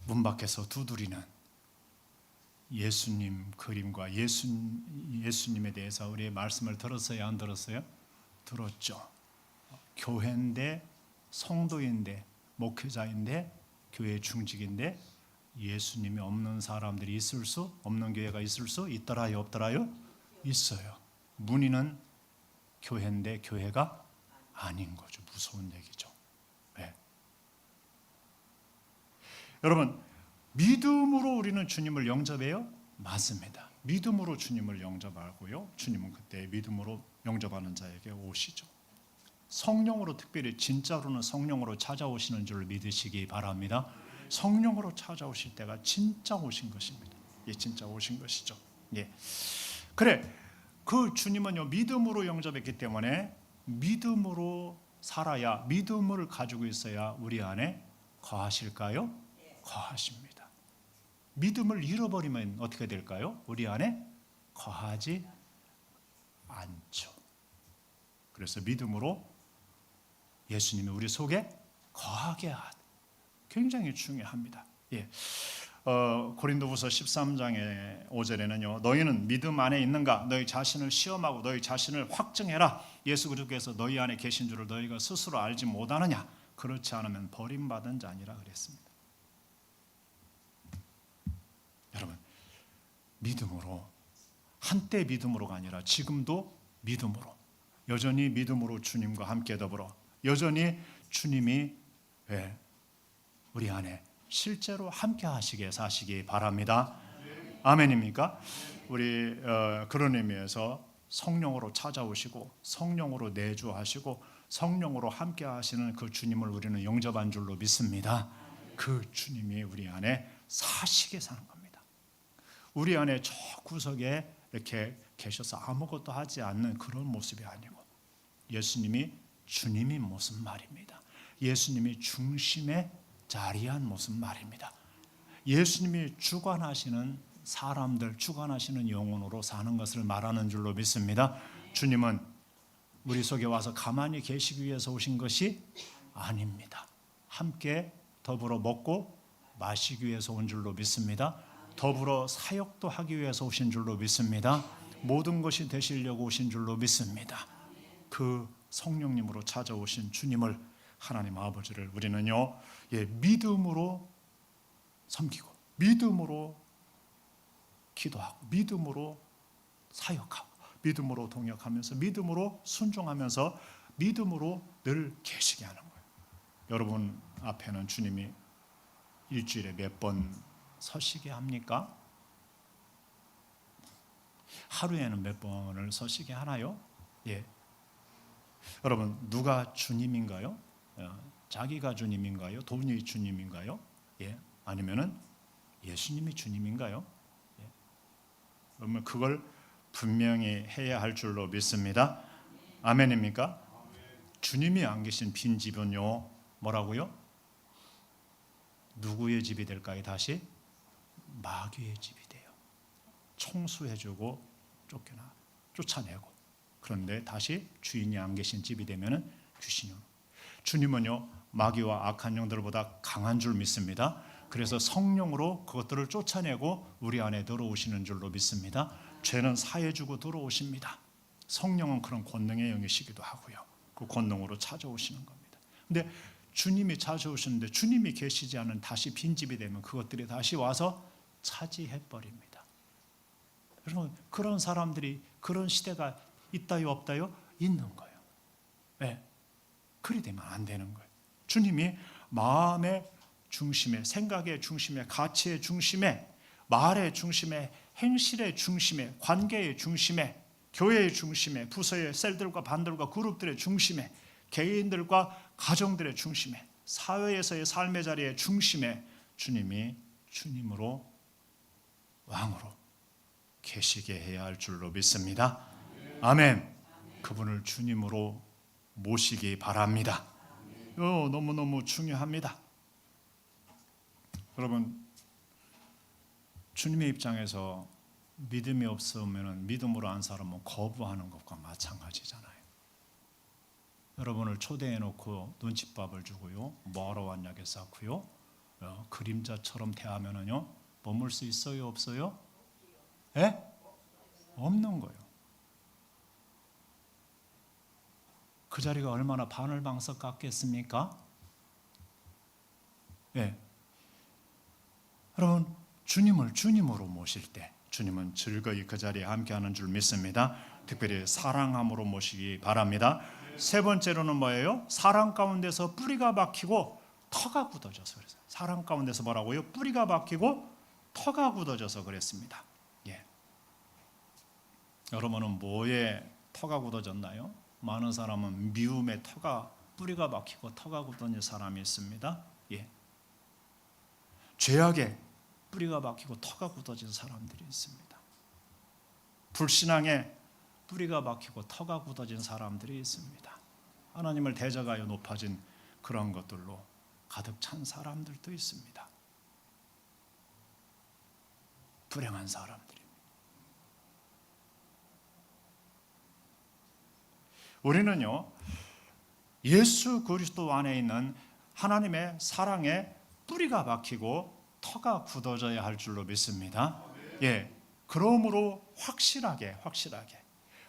문 밖에서 두드리는 예수님 그림과 예수님에 대해서 우리의 말씀을 들었어요, 안 들었어요? 들었죠. 교회인데, 성도인데, 목회자인데, 교회 중직인데 예수님이 없는 사람들이 있을 수, 없는 교회가 있을 수 있더라요, 없더라요? 있어요. 문의는 교회인데 교회가 아닌 거죠. 무서운 얘기죠. 네. 여러분, 믿음으로 우리는 주님을 영접해요? 맞습니다. 믿음으로 주님을 영접하고요, 주님은 그때 믿음으로 영접하는 자에게 오시죠. 성령으로, 특별히 진짜로는 성령으로 찾아오시는 줄 믿으시기 바랍니다. 성령으로 찾아오실 때가 진짜 오신 것입니다. 예, 진짜 오신 것이죠. 예. 그래, 그 주님은요, 믿음으로 영접했기 때문에 믿음으로 살아야, 믿음을 가지고 있어야 우리 안에 거하실까요? 거하십니다. 믿음을 잃어버리면 어떻게 될까요? 우리 안에 거하지 않죠. 그래서 믿음으로 예수님이 우리 속에 거하게 하다. 굉장히 중요합니다. 예. 고린도후서 13장의 5절에는요, 너희는 믿음 안에 있는가? 너희 자신을 시험하고 너희 자신을 확증해라. 예수 그리스도께서 너희 안에 계신 줄을 너희가 스스로 알지 못하느냐? 그렇지 않으면 버림받은 자니라 그랬습니다. 여러분, 믿음으로, 한때 믿음으로가 아니라 지금도 믿음으로, 여전히 믿음으로 주님과 함께 더불어 여전히 주님이 우리 안에 실제로 함께 하시게 사시기 바랍니다. 아멘입니까? 우리 그런 의미에서 성령으로 찾아오시고 성령으로 내주하시고 성령으로 함께 하시는 그 주님을 우리는 영접한 줄로 믿습니다. 그 주님이 우리 안에 사시게 사는 겁니다. 우리 안에 저 구석에 이렇게 계셔서 아무것도 하지 않는 그런 모습이 아니고, 예수님이 주님인 모습 말입니다. 예수님이 중심에 자리한 모습 말입니다. 예수님이 주관하시는 사람들, 주관하시는 영혼으로 사는 것을 말하는 줄로 믿습니다. 주님은 우리 속에 와서 가만히 계시기 위해서 오신 것이 아닙니다. 함께 더불어 먹고 마시기 위해서 온 줄로 믿습니다. 더불어 사역도 하기 위해서 오신 줄로 믿습니다. 모든 것이 되시려고 오신 줄로 믿습니다. 그 성령님으로 찾아오신 주님을, 하나님 아버지를 우리는요, 믿음으로 섬기고 믿음으로 기도하고 믿음으로 사역하고 믿음으로 동역하면서 믿음으로 순종하면서 믿음으로 늘 계시게 하는 거예요. 여러분 앞에는 주님이 일주일에 몇 번 서시게 합니까? 하루에는 몇 번을 서시게 하나요? 예. 여러분, 누가 주님인가요? 자기가 주님인가요? 돈이 주님인가요? 예. 아니면은 예수님이 주님인가요? 예. 그러면 그걸 분명히 해야 할 줄로 믿습니다. 아멘입니까? 주님이 안 계신 빈 집은요, 뭐라고요? 누구의 집이 될까요? 다시 마귀의 집이 돼요. 청소해주고 쫓아내고. 그런데 다시 주인이 안 계신 집이 되면은 귀신이 오는. 주님은요, 마귀와 악한 영들보다 강한 줄 믿습니다. 그래서 성령으로 그것들을 쫓아내고 우리 안에 들어오시는 줄로 믿습니다. 죄는 사해주고 들어오십니다. 성령은 그런 권능의 영이시기도 하고요. 그 권능으로 찾아오시는 겁니다. 근데 주님이 찾아오시는데 주님이 계시지 않은 다시 빈집이 되면 그것들이 다시 와서 차지해 버립니다. 여러분, 그런 사람들이, 그런 시대가 있다요 없다요? 있는 거예요. 네. 그리 되면 안 되는 거예요. 주님이 마음의 중심에, 생각의 중심에, 가치의 중심에, 말의 중심에, 행실의 중심에, 관계의 중심에, 교회의 중심에, 부서의 셀들과 반들과 그룹들의 중심에, 개인들과 가정들의 중심에, 사회에서의 삶의 자리의 중심에 주님이 주님으로, 왕으로 계시게 해야 할 줄로 믿습니다. 아멘. 그분을 주님으로 모시기 바랍니다. 너무너무 중요합니다. 여러분, 주님의 입장에서 믿음이 없으면 믿음으로 안 사람은 거부하는 것과 마찬가지잖아요. 여러분을 초대해 놓고 눈칫밥을 주고요, 뭐하러 왔냐고 쌓고요, 그림자처럼 대하면은요 머물 수 있어요 없어요? 예? 없는 거예요. 그 자리가 얼마나 바늘방석 같겠습니까? 예. 여러분, 주님을 주님으로 모실 때 주님은 즐거이 그 자리에 함께하는 줄 믿습니다. 특별히 사랑함으로 모시기 바랍니다. 세 번째로는 뭐예요? 사랑 가운데서 뿌리가 박히고 터가 굳어져서 그랬어요. 사랑 가운데서 뭐라고요? 뿌리가 박히고 터가 굳어져서 그랬습니다. 예. 여러분은 뭐에 터가 굳어졌나요? 많은 사람은 미움의 터가, 뿌리가 박히고 터가 굳어진 사람이 있습니다. 예. 죄악에 뿌리가 박히고 터가 굳어진 사람들이 있습니다. 불신앙에 뿌리가 박히고 터가 굳어진 사람들이 있습니다. 하나님을 대적하여 높아진 그런 것들로 가득 찬 사람들도 있습니다. 불행한 사람들입니다. 우리는요, 예수 그리스도 안에 있는 하나님의 사랑에 뿌리가 박히고 터가 굳어져야 할 줄로 믿습니다. 예, 그러므로 확실하게,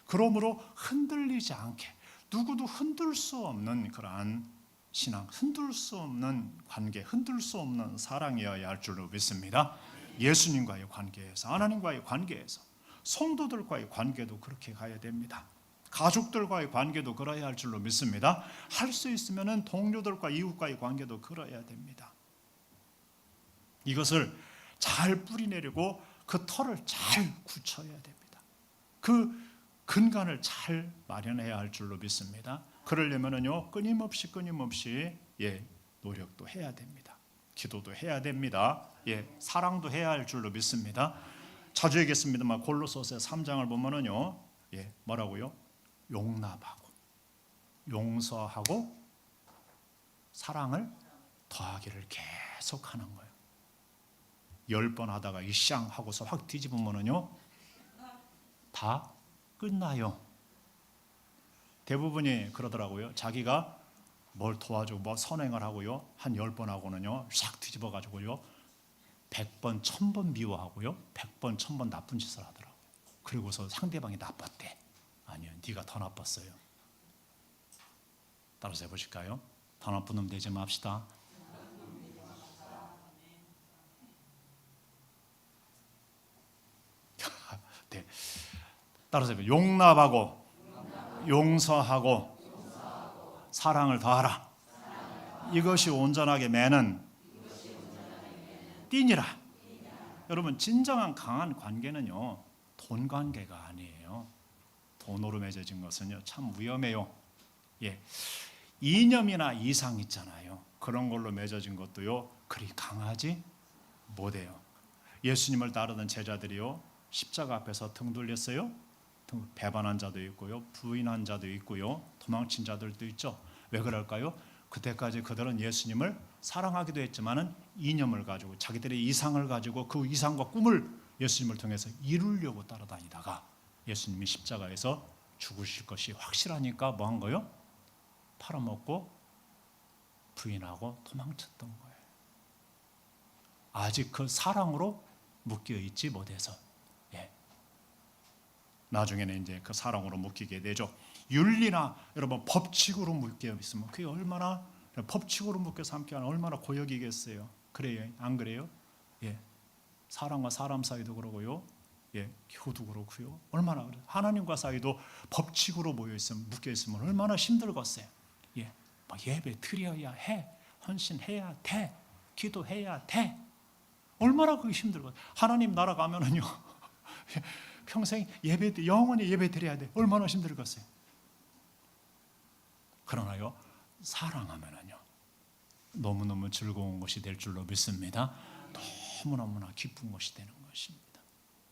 그러므로 흔들리지 않게, 누구도 흔들 수 없는 그러한 신앙, 흔들 수 없는 관계, 흔들 수 없는 사랑이어야 할 줄로 믿습니다. 예수님과의 관계에서, 하나님과의 관계에서, 성도들과의 관계도 그렇게 가야 됩니다. 가족들과의 관계도 그러야 할 줄로 믿습니다. 할 수 있으면 동료들과 이웃과의 관계도 그러야 됩니다. 이것을 잘 뿌리내리고 그 터를 잘 굳혀야 됩니다. 그 근간을 잘 마련해야 할 줄로 믿습니다. 그러려면은요, 끊임없이 노력도 해야 됩니다. 기도도 해야 됩니다. 사랑도 해야 할 줄로 믿습니다. 자주 얘기했습니다만 골로새서 3장을 보면은요, 뭐라고요? 용납하고 용서하고 사랑을 더하기를 계속하는 거예요. 10번 하다가 이샹 하고서 확 뒤집으면은요, 다 끝나요. 대부분이 그러더라고요. 자기가 뭘 도와주고 뭐 선행을 하고요, 한 10번 하고는요 싹 뒤집어 가지고요 100번 1000번 미워하고요 100번 1000번 나쁜 짓을 하더라고요. 그리고서 상대방이 나빴대. 아니요, 네가 더 나빴어요. 따라서 해보실까요? 더 나쁜 놈 되지 맙시다. 네. 따라서 해보세요. 용납하고 용서하고 사랑을 더하라. 이것이 온전하게 매는 띠니라. 여러분, 진정한 강한 관계는요, 돈 관계가 아니에요. 돈으로 맺어진 것은요 참 위험해요. 이념이나 이상 있잖아요. 그런 걸로 맺어진 것도요 그리 강하지 못해요. 예수님을 따르던 제자들이요 십자가 앞에서 등 돌렸어요. 배반한 자도 있고요, 부인한 자도 있고요, 도망친 자들도 있죠. 왜 그럴까요? 그때까지 그들은 예수님을 사랑하기도 했지만은 이념을 가지고, 자기들의 이상을 가지고 그 이상과 꿈을 예수님을 통해서 이루려고 따라다니다가 예수님이 십자가에서 죽으실 것이 확실하니까 뭐 한 거예요? 팔아먹고 부인하고 도망쳤던 거예요. 아직 그 사랑으로 묶여 있지 못해서, 예. 나중에는 이제 그 사랑으로 묶이게 되죠. 윤리나 여러분 법칙으로 묶여 있으면 그게 얼마나, 법칙으로 묶여서 함께하는 얼마나 고역이겠어요. 그래요, 안 그래요? 예. 사람과 사람 사이도 그러고요, 예, 교도 그렇고요. 얼마나 그래. 하나님과 사이도 법칙으로 모여 있으면, 묶여 있으면 얼마나 힘들겠어요. 예, 막 예배 드려야 해, 헌신해야 돼, 기도해야 돼. 얼마나 그게 힘들겠어요. 하나님 나라 가면은요, 평생 예배, 영원히 예배 드려야 돼. 얼마나 힘들겠어요. 그러나요, 사랑하면은요, 너무너무 즐거운 것이 될 줄로 믿습니다. 너무너무나 기쁜 것이 되는 것입니다.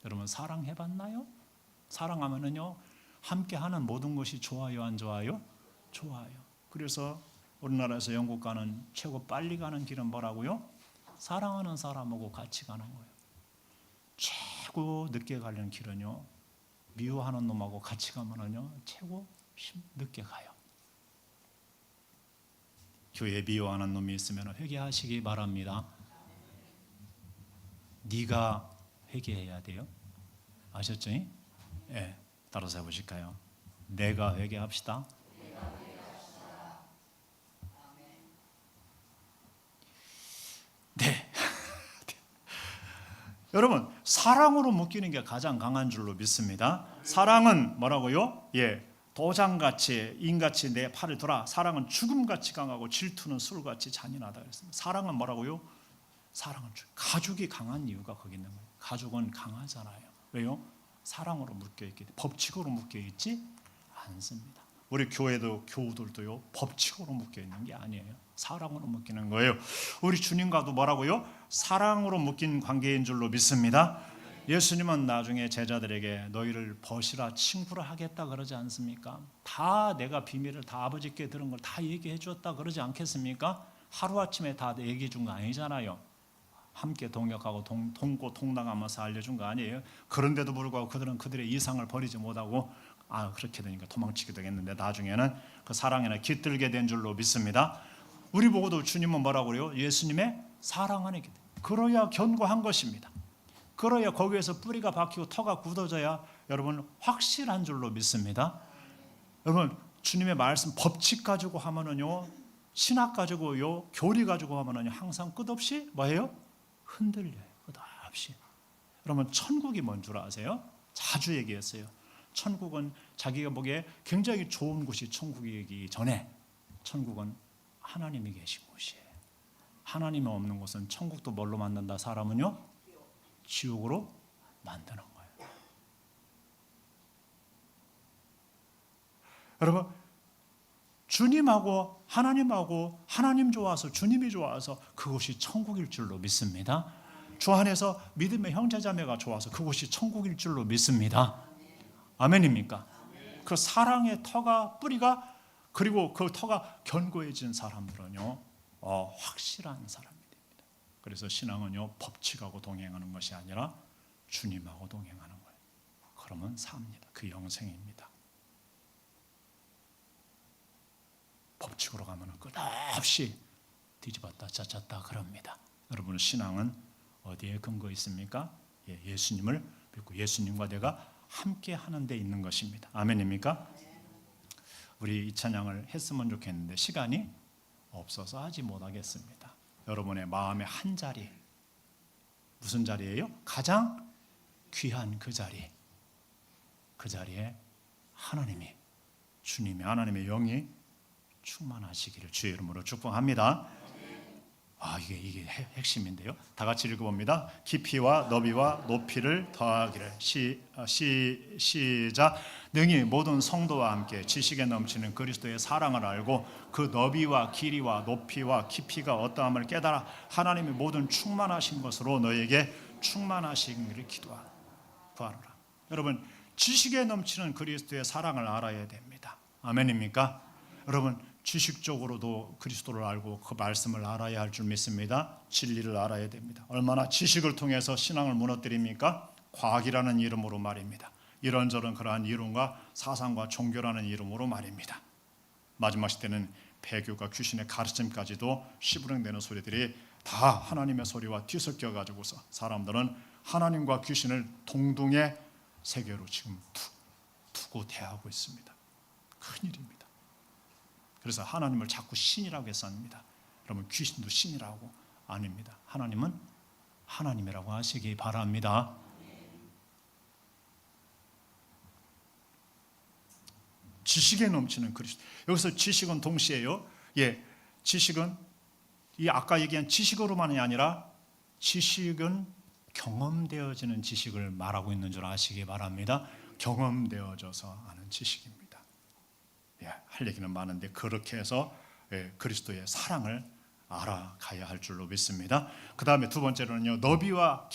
여러분 사랑해봤나요? 사랑하면은요, 함께하는 모든 것이 좋아요, 안 좋아요? 좋아요. 그래서 우리나라에서 영국 가는 최고 빨리 가는 길은 뭐라고요? 사랑하는 사람하고 같이 가는 거예요. 최고 늦게 가려는 길은요, 미워하는 놈하고 같이 가면은요, 최고 늦게 가요. 교회에 미워하는 놈이 있으면 회개하시기 바랍니다. 네가 회개해야 돼요. 아셨죠? 예, 따라서 해보실까요? 내가 회개합시다. 네. 여러분 사랑으로 묶이는 게 가장 강한 줄로 믿습니다. 사랑은 뭐라고요? 예, 도장같이 인같이 내 팔을 들어. 사랑은 죽음같이 강하고 질투는 술같이 잔인하다 그랬습니다. 사랑은 뭐라고요? 사랑은 가죽이 강한 이유가 거기 있는 거예요. 가죽은 강하잖아요. 왜요? 사랑으로 묶여있기 때문에. 법칙으로 묶여있지 않습니다. 우리 교회도 교우들도요, 법칙으로 묶여있는 게 아니에요. 사랑으로 묶이는 거예요. 우리 주님과도 뭐라고요? 사랑으로 묶인 관계인 줄로 믿습니다. 예수님은 나중에 제자들에게 너희를 벗이라 친구라 하겠다 그러지 않습니까? 다 내가 비밀을 다 아버지께 들은 걸 다 얘기해 줬다 그러지 않겠습니까? 하루아침에 다 얘기해 준 거 아니잖아요. 함께 동역하고 동고 동당하면서 알려준 거 아니에요. 그런데도 불구하고 그들은 그들의 이상을 버리지 못하고 그렇게 되니까 도망치게 되겠는데 나중에는 그 사랑에는 깃들게 된 줄로 믿습니다. 우리 보고도 주님은 뭐라고 그래요? 예수님의 사랑 안에 깃들. 그러야 견고한 것입니다. 그러야 거기에서 뿌리가 박히고 터가 굳어져야 여러분 확실한 줄로 믿습니다. 여러분 주님의 말씀 법칙 가지고 하면은요, 신학 가지고요, 교리 가지고 하면은요, 항상 끝없이 뭐예요? 흔들려요. 끝없이. 여러분 천국이 뭔 줄 아세요? 자주 얘기했어요. 천국은 자기가 보기에 굉장히 좋은 곳이 천국이기 전에 천국은 하나님이 계신 곳이에요. 하나님이 없는 곳은 천국도 뭘로 만든다? 사람은요, 지옥으로 만드는 거예요. 여러분 주님하고 하나님하고 하나님 좋아서 주님이 좋아서 그곳이 천국일 줄로 믿습니다. 주 안에서 믿음의 형제자매가 좋아서 그곳이 천국일 줄로 믿습니다. 아멘입니까? 그 사랑의 터가 뿌리가 그리고 그 터가 견고해진 사람들은요, 확실한 사람이 됩니다. 그래서 신앙은요, 법칙하고 동행하는 것이 아니라 주님하고 동행하는 거예요. 그러면 삽니다. 그 영생입니다. 법칙으로 가면 끝없이 뒤집었다 짰다 그럽니다. 여러분 신앙은 어디에 근거 있습니까? 예수님을 믿고 예수님과 내가 함께 하는 데 있는 것입니다. 아멘입니까? 우리 이 찬양을 했으면 좋겠는데 시간이 없어서 하지 못하겠습니다. 여러분의 마음의 한 자리, 무슨 자리예요? 가장 귀한 그 자리, 그 자리에 하나님이, 주님이, 하나님의 영이 충만하시기를 주의 이름으로 축복합니다. 이게 핵심인데요. 다 같이 읽어봅니다. 깊이와 너비와 높이를 더하기를. 시작. 능히 모든 성도와 함께 지식에 넘치는 그리스도의 사랑을 알고 그 너비와 길이와 높이와 깊이가 어떠함을 깨달아 하나님의 모든 충만하신 것으로 너에게 충만하시기를 구하노라. 여러분 지식에 넘치는 그리스도의 사랑을 알아야 됩니다. 아멘입니까? 여러분 지식적으로도 그리스도를 알고 그 말씀을 알아야 할 줄 믿습니다. 진리를 알아야 됩니다. 얼마나 지식을 통해서 신앙을 무너뜨립니까? 과학이라는 이름으로 말입니다. 이런저런 그러한 이론과 사상과 종교라는 이름으로 말입니다. 마지막 시대는 배교가 귀신의 가르침까지도 시부렁대는 소리들이 다 하나님의 소리와 뒤섞여 가지고서 사람들은 하나님과 귀신을 동등의 세계로 지금 두고 대하고 있습니다. 큰일입니다. 그래서 하나님을 자꾸 신이라고 했습니다. 그러면 귀신도 신이라고 아닙니다. 하나님은 하나님이라고 하시기 바랍니다. 지식에 넘치는 그리스도. 여기서 지식은 동시에요. 지식은 이 아까 얘기한 지식으로만이 아니라 지식은 경험되어지는 지식을 말하고 있는 줄 아시기 바랍니다. 경험되어져서 아는 지식입니다. 할 얘기는 많은데 그렇게 해서 그리스도의 사랑을 알아가야 할 줄로 믿습니다. 그 다음에 두 번째로는요, 너비와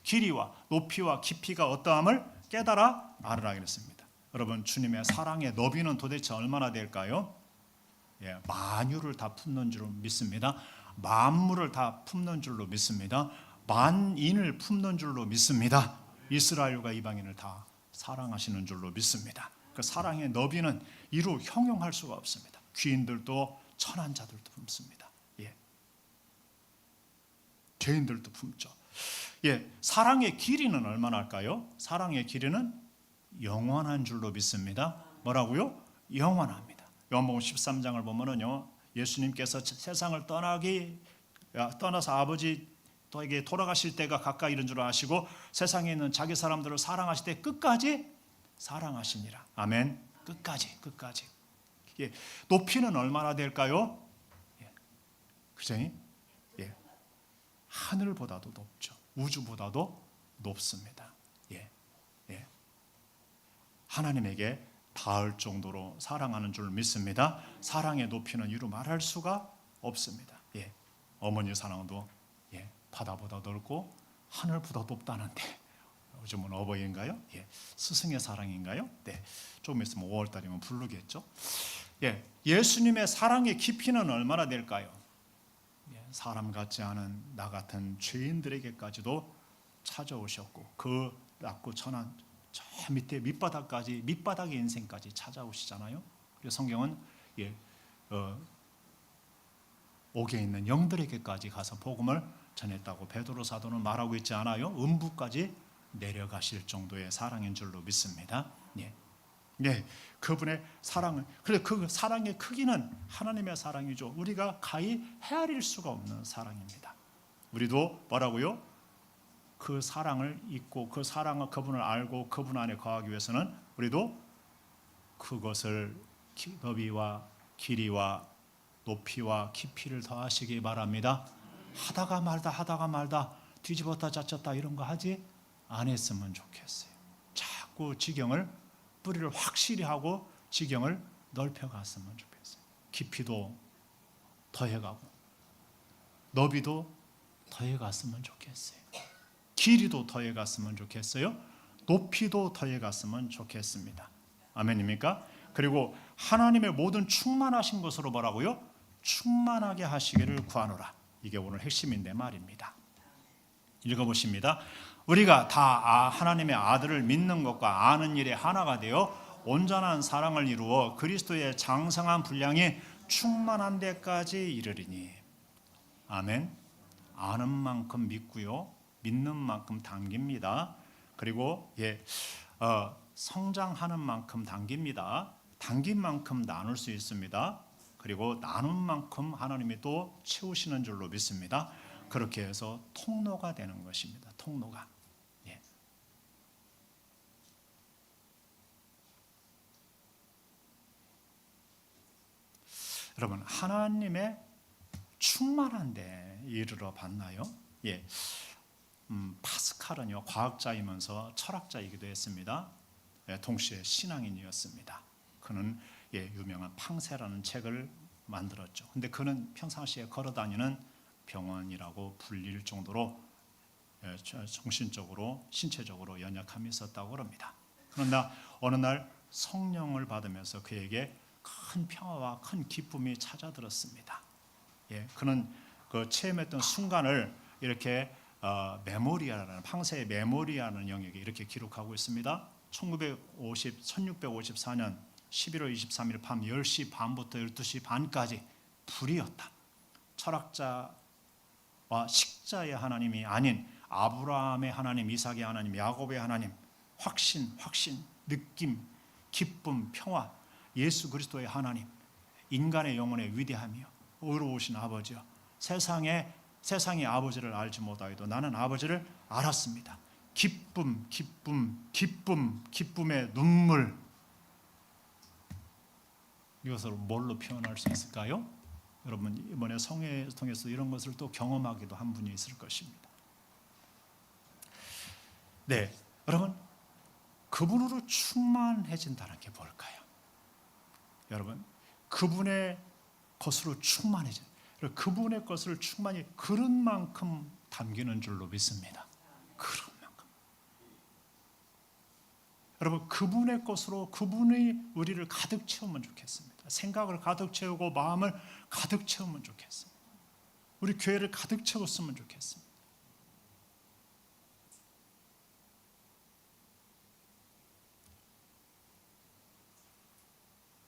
길이와 높이와 깊이가 어떠함을 깨달아 알으라 그랬습니다. 여러분, 주님의 사랑의 너비는 도대체 얼마나 될까요? 만유를 다 품는 줄로 믿습니다. 만물을 다 품는 줄로 믿습니다. 만인을 품는 줄로 믿습니다. 이스라엘과 이방인을 다 사랑하시는 줄로 믿습니다. 그 사랑의 너비는 이루 형용할 수가 없습니다. 귀인들도 천한 자들도 품습니다. 죄인들도 품죠. 사랑의 길이는 얼마나 할까요? 사랑의 길이는 영원한 줄로 믿습니다. 뭐라고요? 영원합니다. 요한복음 13장을 보면은요, 예수님께서 세상을 떠나서 아버지에게 돌아가실 때가 가까이 이른 줄 아시고 세상에 있는 자기 사람들을 사랑하실 때 끝까지 사랑하시니라. 아멘. 끝까지. 높이는 얼마나 될까요? 그죠? 하늘보다도 높죠. 우주보다도 높습니다. 하나님에게 닿을 정도로 사랑하는 줄 믿습니다. 사랑의 높이는 이루 말할 수가 없습니다. 어머니 사랑도 바다보다 넓고 하늘보다 높다는데 요즘은 어버이인가요? 스승의 사랑인가요? 조금 있으면 5월달이면 부르겠죠. 예수님의 사랑의 깊이는 얼마나 될까요? 사람 같지 않은 나 같은 죄인들에게까지도 찾아오셨고 그 낮고 천한 저 밑에 밑바닥의 인생까지 찾아오시잖아요. 그래서 성경은 옥에 있는 영들에게까지 가서 복음을 전했다고 베드로 사도는 말하고 있지 않아요? 음부까지 내려가실 정도의 사랑인 줄로 믿습니다. 그분의 사랑은, 그래 그 사랑의 크기는 하나님의 사랑이죠. 우리가 가히 헤아릴 수가 없는 사랑입니다. 우리도 뭐라고요? 그 사랑을 잊고 그 사랑을 그분을 알고 그분 안에 거하기 위해서는 우리도 그것을 너비와 길이와 높이와 깊이를 더하시기 바랍니다. 하다가 말다 뒤집었다 짰쳤다 이런 거 하지 않았으면 좋겠어요. 자꾸 지경을 뿌리를 확실히 하고 지경을 넓혀갔으면 좋겠어요. 깊이도 더해가고 너비도 더해갔으면 좋겠어요. 길이도 더해갔으면 좋겠어요. 높이도 더해갔으면 좋겠습니다. 아멘입니까? 그리고 하나님의 모든 충만하신 것으로 뭐라고요? 충만하게 하시기를 구하노라. 이게 오늘 핵심인데 말입니다. 읽어보십니다. 우리가 다 하나님의 아들을 믿는 것과 아는 일에 하나가 되어 온전한 사랑을 이루어 그리스도의 장성한 분량이 충만한 데까지 이르리니. 아멘. 아는 만큼 믿고요, 믿는 만큼 당깁니다. 그리고 성장하는 만큼 당깁니다. 당긴 만큼 나눌 수 있습니다. 그리고 나눈 만큼 하나님이 또 채우시는 줄로 믿습니다. 그렇게 해서 통로가 되는 것입니다. 통로가. 여러분, 하나님의 충만한 데 이르러 봤나요? 파스칼은요, 과학자이면서 철학자이기도 했습니다. 동시에 신앙인이었습니다. 그는 유명한 팡세라는 책을 만들었죠. 근데 그는 평상시에 걸어다니는 병원이라고 불릴 정도로 정신적으로 신체적으로 연약함이 있었다고 합니다. 그러나 어느 날 성령을 받으면서 그에게 큰 평화와 큰 기쁨이 찾아들었습니다. 그는 그 체험했던 순간을 이렇게 메모리아라는 팡세의 메모리아라는 영역에 이렇게 기록하고 있습니다. 1654년 11월 23일 밤 10시 반부터 12시 반까지 불이었다. 철학자 식자의 하나님이 아닌 아브라함의 하나님, 이삭의 하나님, 야곱의 하나님, 확신, 느낌, 기쁨, 평화, 예수 그리스도의 하나님, 인간의 영혼의 위대함이요 의로우신 아버지요 세상의 아버지를 알지 못하여도 나는 아버지를 알았습니다. 기쁨의 눈물. 이것을 뭘로 표현할 수 있을까요? 여러분 이번에 성회를 통해서 이런 것을 또 경험하기도 한 분이 있을 것입니다. 네, 여러분 그분으로 충만해진다는 게 뭘까요? 여러분 그분의 것으로 충만해진, 그분의 것을 충만히 그릇만큼 담기는 줄로 믿습니다. 그릇만큼. 여러분 그분의 것으로 그분이 우리를 가득 채우면 좋겠습니다. 생각을 가득 채우고 마음을 가득 채우면 좋겠습니다. 우리 교회를 가득 채웠으면 좋겠습니다.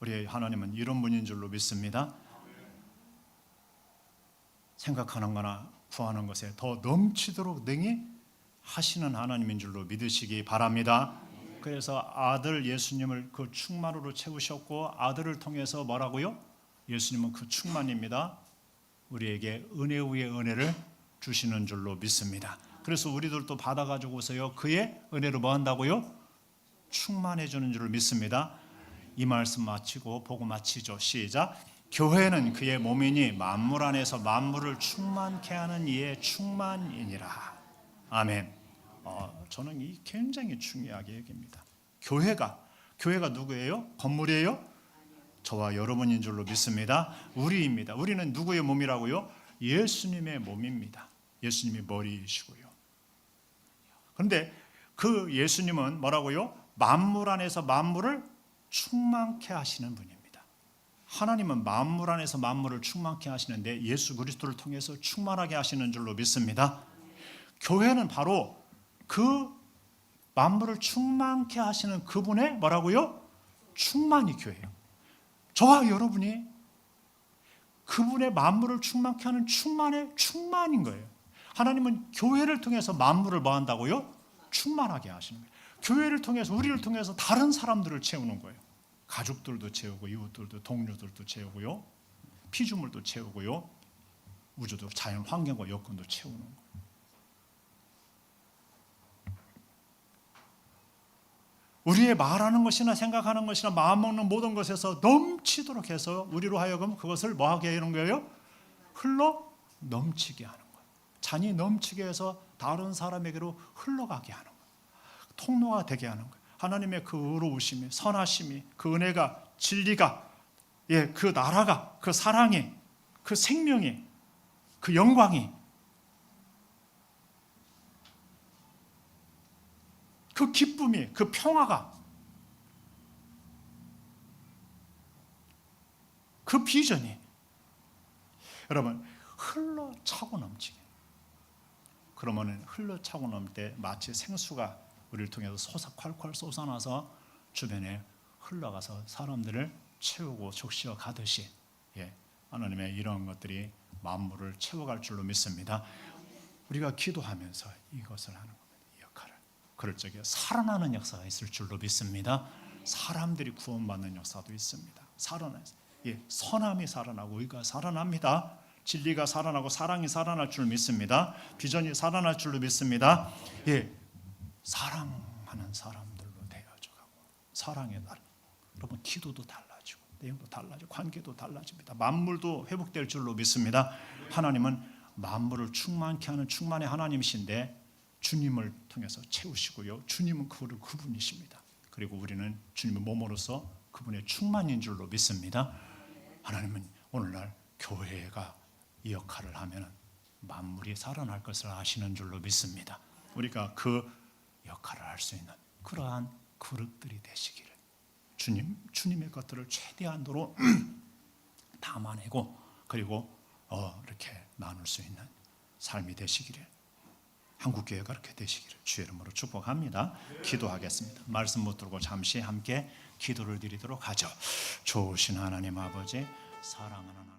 우리 하나님은 이런 분인 줄로 믿습니다. 생각하는 거나 구하는 것에 더 넘치도록 능히 하시는 하나님인 줄로 믿으시기 바랍니다. 그래서 아들 예수님을 그 충만으로 채우셨고 아들을 통해서 뭐라고요? 예수님은 그 충만입니다. 우리에게 은혜 위에 은혜를 주시는 줄로 믿습니다. 그래서 우리들도 받아가지고서요 그의 은혜로 뭐 한다고요? 충만해 주는 줄을 믿습니다. 이 말씀 마치고 보고 마치죠. 시작. 교회는 그의 몸이니 만물 안에서 만물을 충만케 하는 이의 충만이니라. 아멘. 저는 이 굉장히 중요하게 여깁니다. 교회가 누구예요? 건물이에요? 저와 여러분인 줄로 믿습니다. 우리입니다. 우리는 누구의 몸이라고요? 예수님의 몸입니다. 예수님이 머리이시고요. 그런데 그 예수님은 뭐라고요? 만물 안에서 만물을 충만케 하시는 분입니다. 하나님은 만물 안에서 만물을 충만케 하시는데 예수 그리스도를 통해서 충만하게 하시는 줄로 믿습니다. 교회는 바로 그 만물을 충만케 하시는 그분의 뭐라고요? 충만이 교회예요. 저와 여러분이 그분의 만물을 충만케 하는 충만의 충만인 거예요. 하나님은 교회를 통해서 만물을 뭐 한다고요? 충만하게 하시는 거예요. 교회를 통해서 우리를 통해서 다른 사람들을 채우는 거예요. 가족들도 채우고 이웃들도 동료들도 채우고요. 피조물도 채우고요. 우주도 자연 환경과 여건도 채우는 거예요. 우리의 말하는 것이나 생각하는 것이나 마음먹는 모든 것에서 넘치도록 해서 우리로 하여금 그것을 뭐하게 하는 거예요? 흘러 넘치게 하는 거예요. 잔이 넘치게 해서 다른 사람에게로 흘러가게 하는 거예요. 통로가 되게 하는 거예요. 하나님의 그 의로우심이, 선하심이, 그 은혜가, 진리가, 그 나라가, 그 사랑이, 그 생명이, 그 영광이, 그 기쁨이, 그 평화가, 그 비전이 여러분 흘러차고 넘치게. 그러면 흘러차고 넘을 때 마치 생수가 우리를 통해서 콸콸 솟아나서 주변에 흘러가서 사람들을 채우고 적시어 가듯이 하나님의 이런 것들이 만물을 채워갈 줄로 믿습니다. 우리가 기도하면서 이것을 하는 겁니다. 이 역할을. 그럴 적에 살아나는 역사가 있을 줄로 믿습니다. 사람들이 구원받는 역사도 있습니다. 선함이 살아나고 의가 살아납니다. 진리가 살아나고 사랑이 살아날 줄 믿습니다. 비전이 살아날 줄로 믿습니다. 사랑하는 사람들로 되어져가고 사랑의 날. 여러분 기도도 달라지고 내용도 달라지고 관계도 달라집니다. 만물도 회복될 줄로 믿습니다. 하나님은 만물을 충만케 하는 충만의 하나님이신데 주님을 통해서 채우시고요. 주님은 그분이십니다. 그리고 우리는 주님의 몸으로서 그분의 충만인 줄로 믿습니다. 하나님은 오늘날 교회가 이 역할을 하면 만물이 살아날 것을 아시는 줄로 믿습니다. 우리가 그 역할을 할 수 있는 그러한 그릇들이 되시기를 주님의 것들을 최대한도로 담아내고 그리고 이렇게 나눌 수 있는 삶이 되시기를 한국교회가 그렇게 되시기를 주의 이름으로 축복합니다. 기도하겠습니다. 말씀 못 들고 잠시 함께 기도를 드리도록 하죠. 좋으신 하나님 아버지 사랑하는 하나님